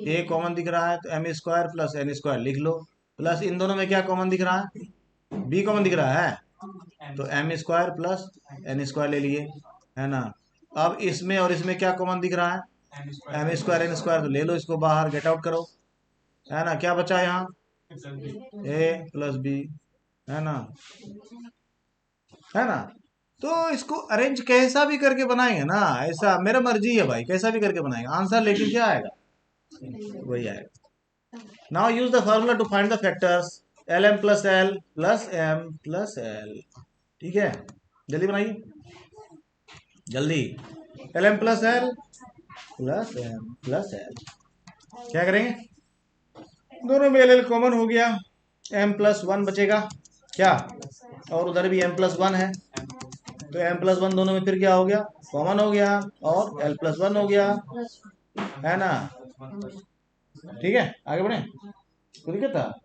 a कॉमन दिख रहा है, तो m² प्लस n² लिख लो। प्लस इन दोनों में क्या कॉमन दिख रहा है? b कॉमन दिख रहा है, तो m² प्लस n² ले लिए, है ना? अब इसमें और इसमें क्या कॉमन दिख रहा है? m² n² तो ले लो इसको बाहर, गेट आउट करो, है ना? क्या बचा यहाँ? a प्लस b, है ना? है ना? तो इसको अरेंज कैसा भी करके बनाएंगे ना, ऐसा मेरा मर्जी है भाई, कैसा भी करके बनाएंगे, आंसर लेकिन क्या आएगा? वही आएगा। Now use the formula to find the factors lm plus l plus m plus l। ठीक है, जल्दी बनाइए, जल्दी। lm plus l plus m plus l, क्या करेंगे? दोनों में l कॉमन हो गया, m प्लस 1 बचेगा क्या? और उधर भी m प्लस 1 है, तो m प्लस 1 दोनों में फिर क्या हो गया? कॉमन हो गया, और l प्लस 1 हो गया, है ना? ठीक है, आगे बढ़े, कोई दिक्कत था?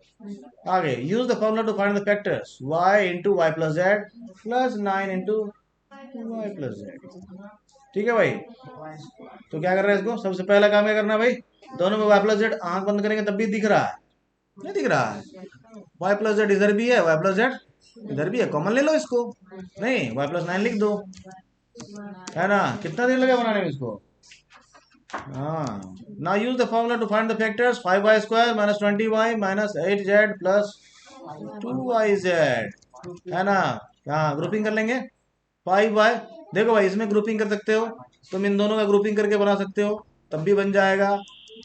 आगे, use the formula to find the factors y into y plus z plus 9 into y plus z. ठीक है भाई? तो क्या कर रहे हैं इसको? सबसे पहला काम क्या करना है भाई? दोनों में y प्लस जेड, आंख बंद करेंगे तब भी दिख रहा है, नहीं दिख रहा है? y प्लस जेड इधर भी है, y प्लस जेड इधर भी है, कॉमन ले लो इसको। नहीं, y प्लस 9 लिख दो, है ना? कितना देर लगा बनाने में इसको? हाँ, now use the formula to find the factors 5y² minus 20y minus 8z plus 2yz, है ना? हाँ, ग्रुपिंग कर लेंगे। 5y, देखो भाई इसमें ग्रुपिंग कर सकते हो, तुम इन दोनों का ग्रुपिंग करके बना सकते हो, तब भी बन जाएगा।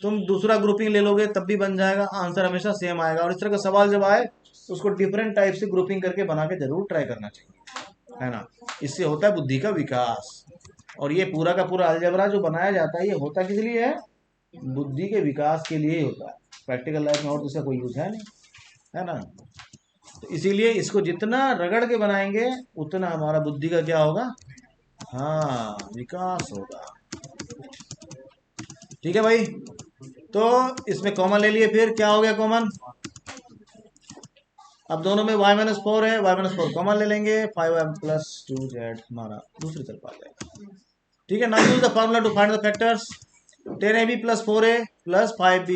तुम दूसरा ग्रुपिंग ले लोगे तब भी बन जाएगा, आंसर हमेशा सेम आएगा। और इस तरह का सवाल जब आए तो उसको डिफरेंट टाइप से ग्रुपिंग करके बना के जरूर ट्राई करना चाहिए, है ना? इससे होता है बुद्धि का विकास। और ये पूरा का पूरा अलजेब्रा जो बनाया जाता है, ये होता किस लिए है? बुद्धि के विकास के लिए ही होता है। प्रैक्टिकल लाइफ में और दूसरा कोई यूज है नहीं, है ना? तो इसीलिए इसको जितना रगड़ के बनाएंगे उतना हमारा बुद्धि का क्या होगा? हाँ, विकास होगा। ठीक है भाई? तो इसमें कॉमन ले लिए, फिर क्या हो गया कॉमन? अब दोनों में y-4 है, y-4 कॉमन ले लेंगे, 5m प्लस 2z हमारा दूसरी तरफ आ जाएगा। ठीक है, now use the formula to find the factors 10ab plus 4a plus 5b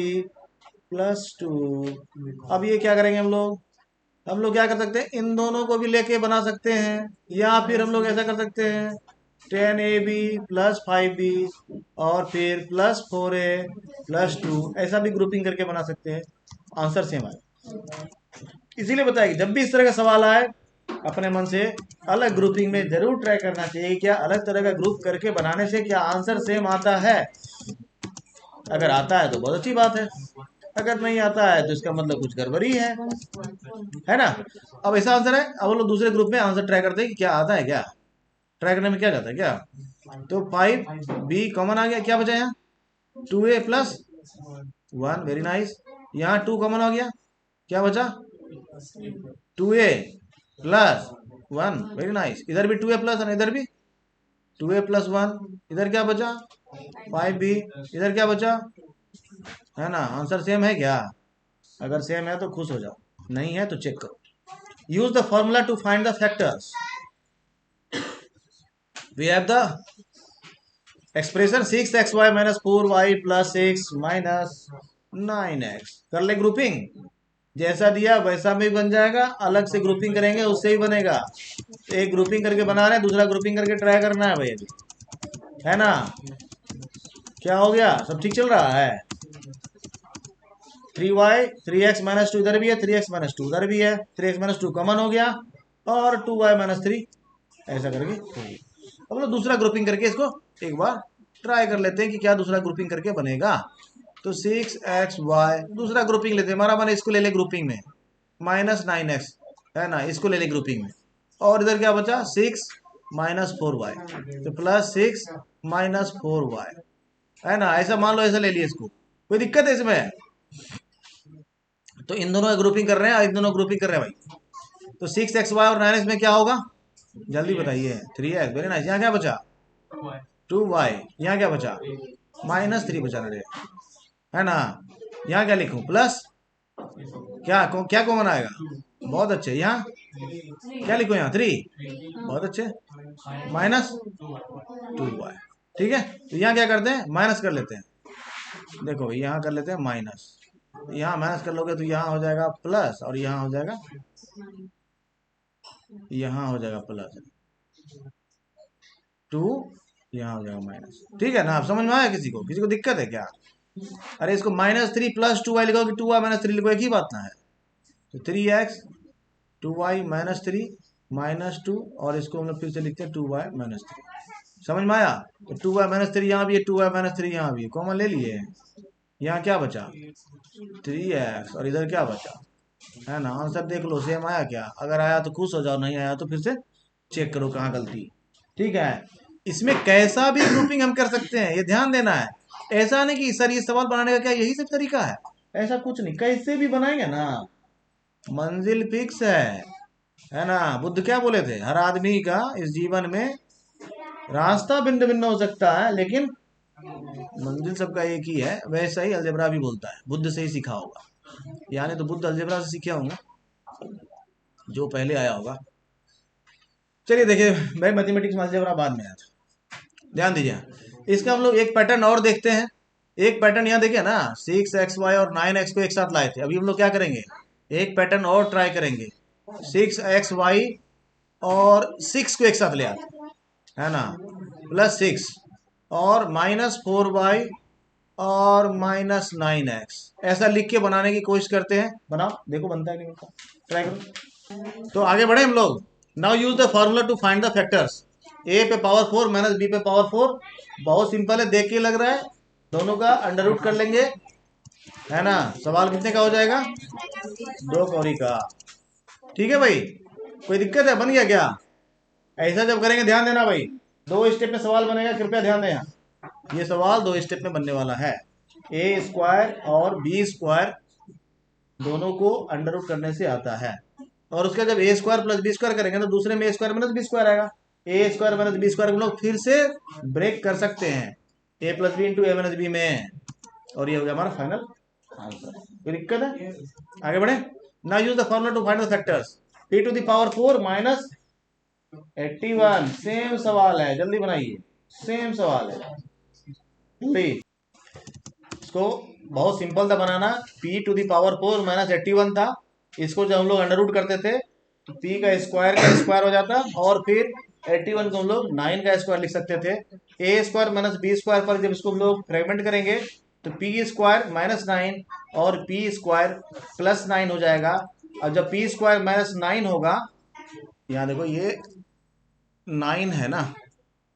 plus 2। अब ये क्या करेंगे हम लोग? हम लोग क्या कर सकते हैं? इन दोनों को भी लेके बना सकते हैं, या फिर हम लोग ऐसा कर सकते हैं 10ab प्लस 5b और फिर प्लस 4a प्लस 2, ऐसा भी ग्रुपिंग करके बना सकते हैं, आंसर सेम आए। इसीलिए बताएगी जब भी इस तरह का सवाल आए अपने मन से अलग ग्रुपिंग में जरूर ट्राई करना चाहिए, क्या अलग तरह का ग्रुप करके बनाने से क्या आंसर सेम आता है? अगर आता है तो बहुत अच्छी बात है, अगर नहीं आता है तो इसका मतलब कुछ गड़बड़ी है ना? अब ऐसा आंसर है, अब लोग दूसरे ग्रुप में आंसर ट्राई करते हैं कि क्या आता है, क्या ट्राई करने में क्या जाता है क्या? तो 5b कॉमन आ गया, क्या बचा यहाँ 2a प्लस 1, वेरी नाइस। यहाँ 2 कॉमन हो गया, क्या बचा 2a प्लस 1, वेरी नाइस। इधर भी 2a प्लस 1, इधर भी 2a प्लस 1, इधर क्या बचा 5b, इधर क्या बचा, है ना। आंसर सेम है क्या? अगर सेम है तो खुश हो जाओ, नहीं है तो चेक करो। Use the formula to find the factors. We have the expression 6xy minus 4y plus 6 minus 9x। कर ले ग्रुपिंग, जैसा दिया वैसा भी बन जाएगा, अलग से ग्रुपिंग करेंगे उससे ही बनेगा। एक ग्रुपिंग करके बना रहे हैं, दूसरा ग्रुपिंग करके ट्राई करना है भाई अभी, है ना। क्या हो गया, सब ठीक चल रहा है। 3y 3x माइनस 2 इधर भी है, 3x माइनस 2 उधर भी है, 3x माइनस 2 कॉमन हो गया और 2y माइनस 3 ऐसा करके। अब लोग दूसरा ग्रुपिंग करके इसको एक बार ट्राई कर लेते हैं कि क्या दूसरा ग्रुपिंग करके बनेगा। तो 6xy दूसरा ग्रुपिंग लेते हैं, हमारा मन इसको ले ले ग्रुपिंग में, माइनस 9x, है ना, इसको ले ले ग्रुपिंग में। और इधर क्या बचा 6 माइनस 4y, तो प्लस 6 माइनस 4y, है ना। ऐसा मान लो, ऐसा ले लिया इसको, कोई दिक्कत है इसमें? तो इन दोनों का ग्रुपिंग कर रहे हैं, इन दोनों ग्रुपिंग कर रहे हैं भाई। तो 6xy और 9x में क्या होगा, जल्दी बताइए। 3x, very nice. यहाँ क्या बचा 2y, यहाँ क्या बचा माइनस 3 बचा रहे, है ना। यहाँ क्या लिखूं प्लस, क्या कॉमन आएगा, बहुत अच्छे। यहाँ क्या लिखो, यहाँ 3, बहुत अच्छे, माइनस 2y, ठीक है। तो यहाँ क्या करते हैं, माइनस कर लेते हैं। देखो यहाँ कर लेते हैं माइनस, यहाँ माइनस कर लोगे तो यहाँ हो जाएगा प्लस, और यहाँ हो जाएगा, यहाँ हो जाएगा प्लस 2, यहाँ हो जाएगा माइनस, ठीक है ना। आप समझ में आया किसी को दिक्कत है क्या? अरे इसको -3 प्लस 2y लिखो कि 2y माइनस 3 लिखो, एक ही बात ना है। तो 3x 2y माइनस 3 माइनस 2, और इसको हम लोग फिर से लिखते हैं 2y माइनस 3। समझ में आया? तो 2y माइनस 3 यहाँ भी है, 2y माइनस 3 यहाँ भी है, कॉमन ले लिए। यहाँ क्या बचा 3x, और इधर क्या बचा, है ना। आंसर देख लो सेम आया क्या? अगर आया तो खुश हो जाओ, नहीं आया तो फिर से चेक करो कहाँ गलती, ठीक है। इसमें कैसा भी ग्रुपिंग हम कर सकते हैं, ये ध्यान देना है। ऐसा नहीं कि सर ये सवाल बनाने का क्या यही सब तरीका है, ऐसा कुछ नहीं, कैसे भी बनाएंगे ना, मंजिल फिक्स है ना। बुद्ध क्या बोले थे, हर आदमी का इस जीवन में रास्ता भिन्न भिन्न हो सकता है, लेकिन मंजिल सबका एक ही है। वैसा ही अलजेब्रा भी बोलता है, बुद्ध से ही सीखा होगा, यानी तो बुद्ध अलजेब्रा से सीखे होंगे, जो पहले आया होगा। चलिए देखिए भाई, मैथमेटिक्स में अलजेब्रा बाद में आया था, ध्यान दीजिए। इसका हम लोग एक पैटर्न और देखते हैं। एक पैटर्न यहाँ देखिए ना, 6xy और 9x को एक साथ लाए थे, अभी हम लोग क्या करेंगे, एक पैटर्न और ट्राई करेंगे। 6xy और 6 को एक साथ ले आते, है ना, प्लस 6 और माइनस 4y और माइनस 9x, ऐसा लिख के बनाने की कोशिश करते हैं। बनाओ, देखो बनता है नहीं बनता, ट्राई करो। तो आगे बढ़े हम लोग। Now use the formula to find the factors. a पे पावर 4 माइनस b पे पावर 4, बहुत सिंपल है, देख के लग रहा है। दोनों का अंडर रूट कर लेंगे, है ना। सवाल कितने का हो जाएगा, 2 कौड़ी का, ठीक है भाई। कोई दिक्कत है, बन गया क्या? ऐसा जब करेंगे ध्यान देना भाई, 2 स्टेप में सवाल बनेगा, कृपया ध्यान देना। ये सवाल 2 स्टेप में बनने वाला है। a स्क्वायर और b स्क्वायर दोनों को अंडर रूट करने से आता है, और उसका जब a square plus b square करेंगे तो दूसरे में a square minus b square आएगा। a square minus b square हम लोग फिर से ब्रेक कर सकते हैं a plus B into A minus b में, और ये हो गया हमारा फाइनल आंसर। कोई दिक्कत है, आगे बढ़े। Now use the formula to find the factors. p to the power 4 minus 81, same सवाल है, जल्दी बनाइए, सेम सवाल है। इसको बहुत सिंपल था बनाना, p to the power 4 minus 81 था। इसको जब हम लोग अंडर रूट करते थे तो p का स्क्वायर हो जाता, और फिर 81 को हम लोग 9 का स्क्वायर लिख सकते थे। a square minus b square पर जब इसको हम लोग फ्रेगमेंट करेंगे तो p स्क्वायर माइनस 9 और p स्क्वायर प्लस 9 हो जाएगा। और जब p स्क्वायर माइनस 9 होगा, यहाँ देखो ये 9 है ना,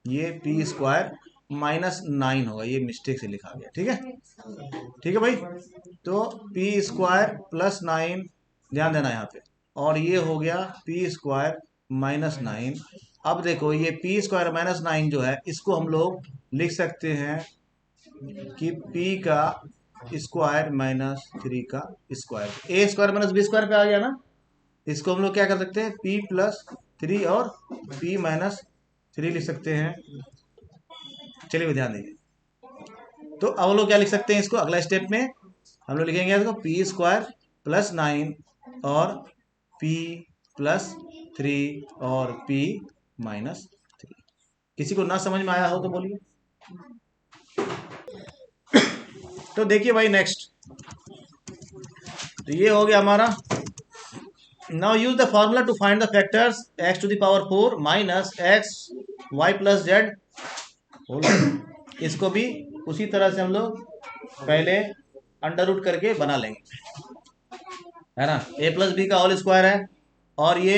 ये p स्क्वायर माइनस 9 होगा, ये मिस्टेक से लिखा गया, ठीक है, ठीक है भाई। तो p स्क्वायर प्लस 9, ध्यान देना यहाँ पे, और ये हो गया p स्क्वायर माइनस 9, अब देखो ये पी स्क्वायर माइनस 9 जो है इसको हम लोग लिख सकते हैं कि पी का स्क्वायर माइनस 3 का स्क्वायर, ए स्क्वायर माइनस बी स्क्वायर पे आ गया ना। इसको हम लोग क्या कर सकते हैं, पी प्लस 3 और पी माइनस 3 लिख सकते हैं। चलिए ध्यान दीजिए, तो अब हम लोग क्या लिख सकते हैं, इसको अगला स्टेप में हम लोग लिखेंगे इसको पी स्क्वायर प्लस 9 और पी प्लस 3 और पी माइनस 3। किसी को ना समझ में आया हो तो बोलिए। तो देखिए भाई नेक्स्ट, तो ये हो गया हमारा। Now use the formula to find the factors x to the power 4 minus x y plus z. इसको भी उसी तरह से हम लोग पहले अंडर रूट करके बना लेंगे, है ना। a प्लस बी का होल स्क्वायर है और ये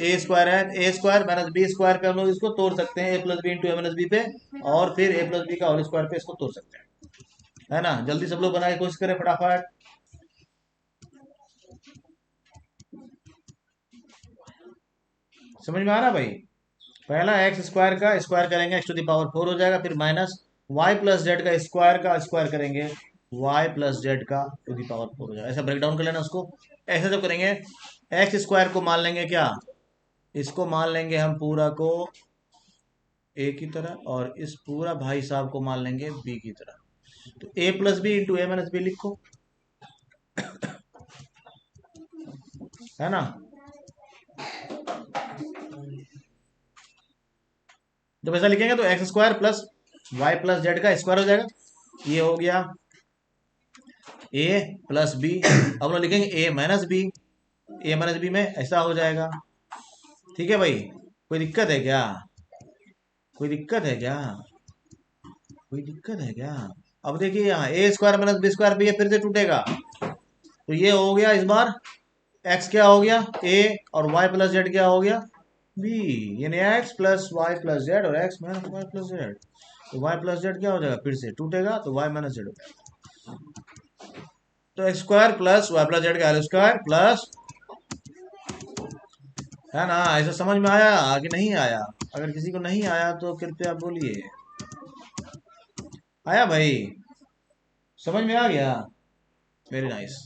ए स्क्वायर है, A square minus B square पे हम लोग इसको तोड़ सकते हैं, ए प्लस बी इंटू ए माइनस बी पे, और फिर ए प्लस बी का होल स्क्वायर पे इसको तोड़ सकते हैं, है ना। जल्दी सब लोग बना के कोशिश करें फटाफट। समझ में आ रहा भाई। पहला एक्स स्क्वायर का स्क्वायर करेंगे एक्स टू द पावर 4 हो जाएगा, फिर माइनस वाई प्लस जेड का स्क्वायर करेंगे वाई प्लस जेड का टू द पावर 4 हो जाएगा। ऐसा ब्रेक डाउन कर लेना उसको। ऐसे जब करेंगे एक्स स्क्वायर को मान लेंगे क्या, इसको मान लेंगे हम पूरा को ए की तरह और इस पूरा भाई साहब को मान लेंगे बी की तरह। तो a plus B into A minus b लिखो, है ना। जब ऐसा लिखेंगे तो x square plus Y plus z का स्क्वायर हो जाएगा। ये हो गया ए प्लस बी। अब लोग लिखेंगे ए माइनस बी, ए माइनस बी में ऐसा हो जाएगा। ठीक है भाई, कोई दिक्कत है क्या, कोई दिक्कत है क्या, कोई दिक्कत है क्या। अब देखिए यहाँ ए स्क्वायर माइनस बी स्क्वायर पे ये फिर से टूटेगा, तो ये हो गया इस बार एक्स क्या हो गया ए और वाई प्लस जेड क्या हो गया बी, यानी X plus Y plus Z और X minus Y plus Z. तो वाई प्लस जेड क्या हो जाएगा, फिर से टूटेगा तो वाई माइनस जेड हो जाएगा। तो x square plus Y plus z का होल स्क्वायर प्लस, है ना। ऐसा समझ में आया कि नहीं आया। अगर किसी को नहीं आया तो कृपया बोलिए, आया भाई, समझ में आ गया, very nice.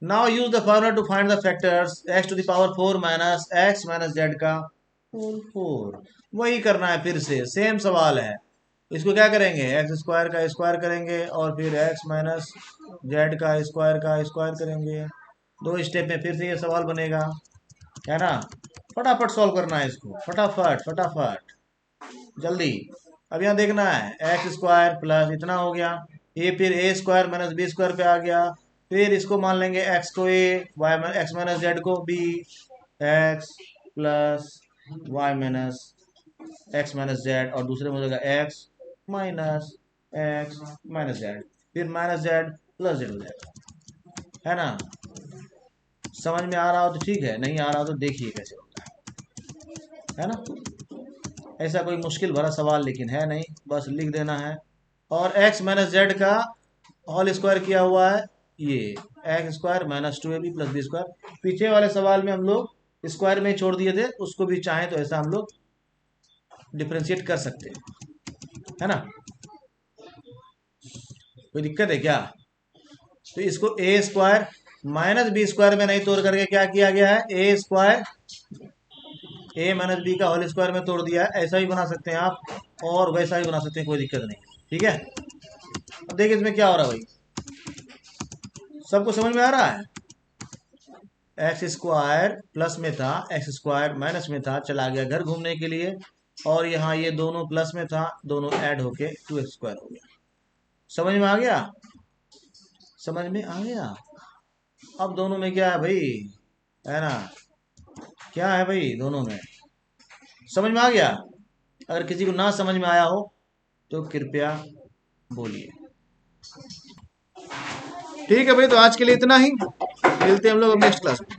Now use the formula to find the factors x to the power 4 minus x minus z का होल 4। वही करना है, फिर से सेम सवाल है। इसको क्या करेंगे, एक्स स्क्वायर का स्क्वायर करेंगे और फिर एक्स माइनस जेड का स्क्वायर करेंगे। दो स्टेप में फिर से ये सवाल बनेगा, है ना। फटाफट सॉल्व करना है इसको, फटाफट फटाफट जल्दी। अब यहाँ देखना है एक्स स्क्वायर प्लस इतना हो गया ए, फिर a square minus B square पे आ गया, फिर इसको मान लेंगे एक्स को a, y x minus z को b, x plus y minus x minus z और दूसरे में हो जाएगा एक्स माइनस जेड, फिर माइनस जेड प्लस जेड हो जाएगा, है ना। समझ में आ रहा हो तो ठीक है, नहीं आ रहा हो तो देखिए कैसे होता है ना। ऐसा कोई मुश्किल भरा सवाल लेकिन है नहीं, बस लिख देना है। और x माइनस जेड का होल स्क्वायर किया हुआ है, ये x square minus 2ab plus B square. पीछे वाले सवाल में हम लोग स्क्वायर में छोड़ दिए थे, उसको भी चाहें तो ऐसा हम लोग डिफ्रेंशिएट कर सकते हैं, है ना। कोई दिक्कत है क्या। तो इसको ए स्क्वायर माइनस बी स्क्वायर में नहीं तोड़ करके क्या किया गया है, A square A minus B का होल स्क्वायर में तोड़ दिया है। ऐसा भी बना सकते हैं आप और वैसा भी बना सकते हैं, कोई दिक्कत नहीं, ठीक है। अब देखिए इसमें क्या हो रहा है भाई, सबको समझ में आ रहा है। एक्स स्क्वायर प्लस में था, एक्स स्क्वायर माइनस में था, चला गया घर घूमने के लिए, और यहाँ ये दोनों प्लस में था, दोनों ऐड होके 2x स्क्वायर हो गया। समझ में आ गया, समझ में आ गया। अब दोनों में क्या है भाई, है ना, क्या है भाई दोनों में, समझ में आ गया। अगर किसी को ना समझ में आया हो तो कृपया बोलिए। ठीक है भाई, तो आज के लिए इतना ही, मिलते हैं हम लोग नेक्स्ट क्लास में।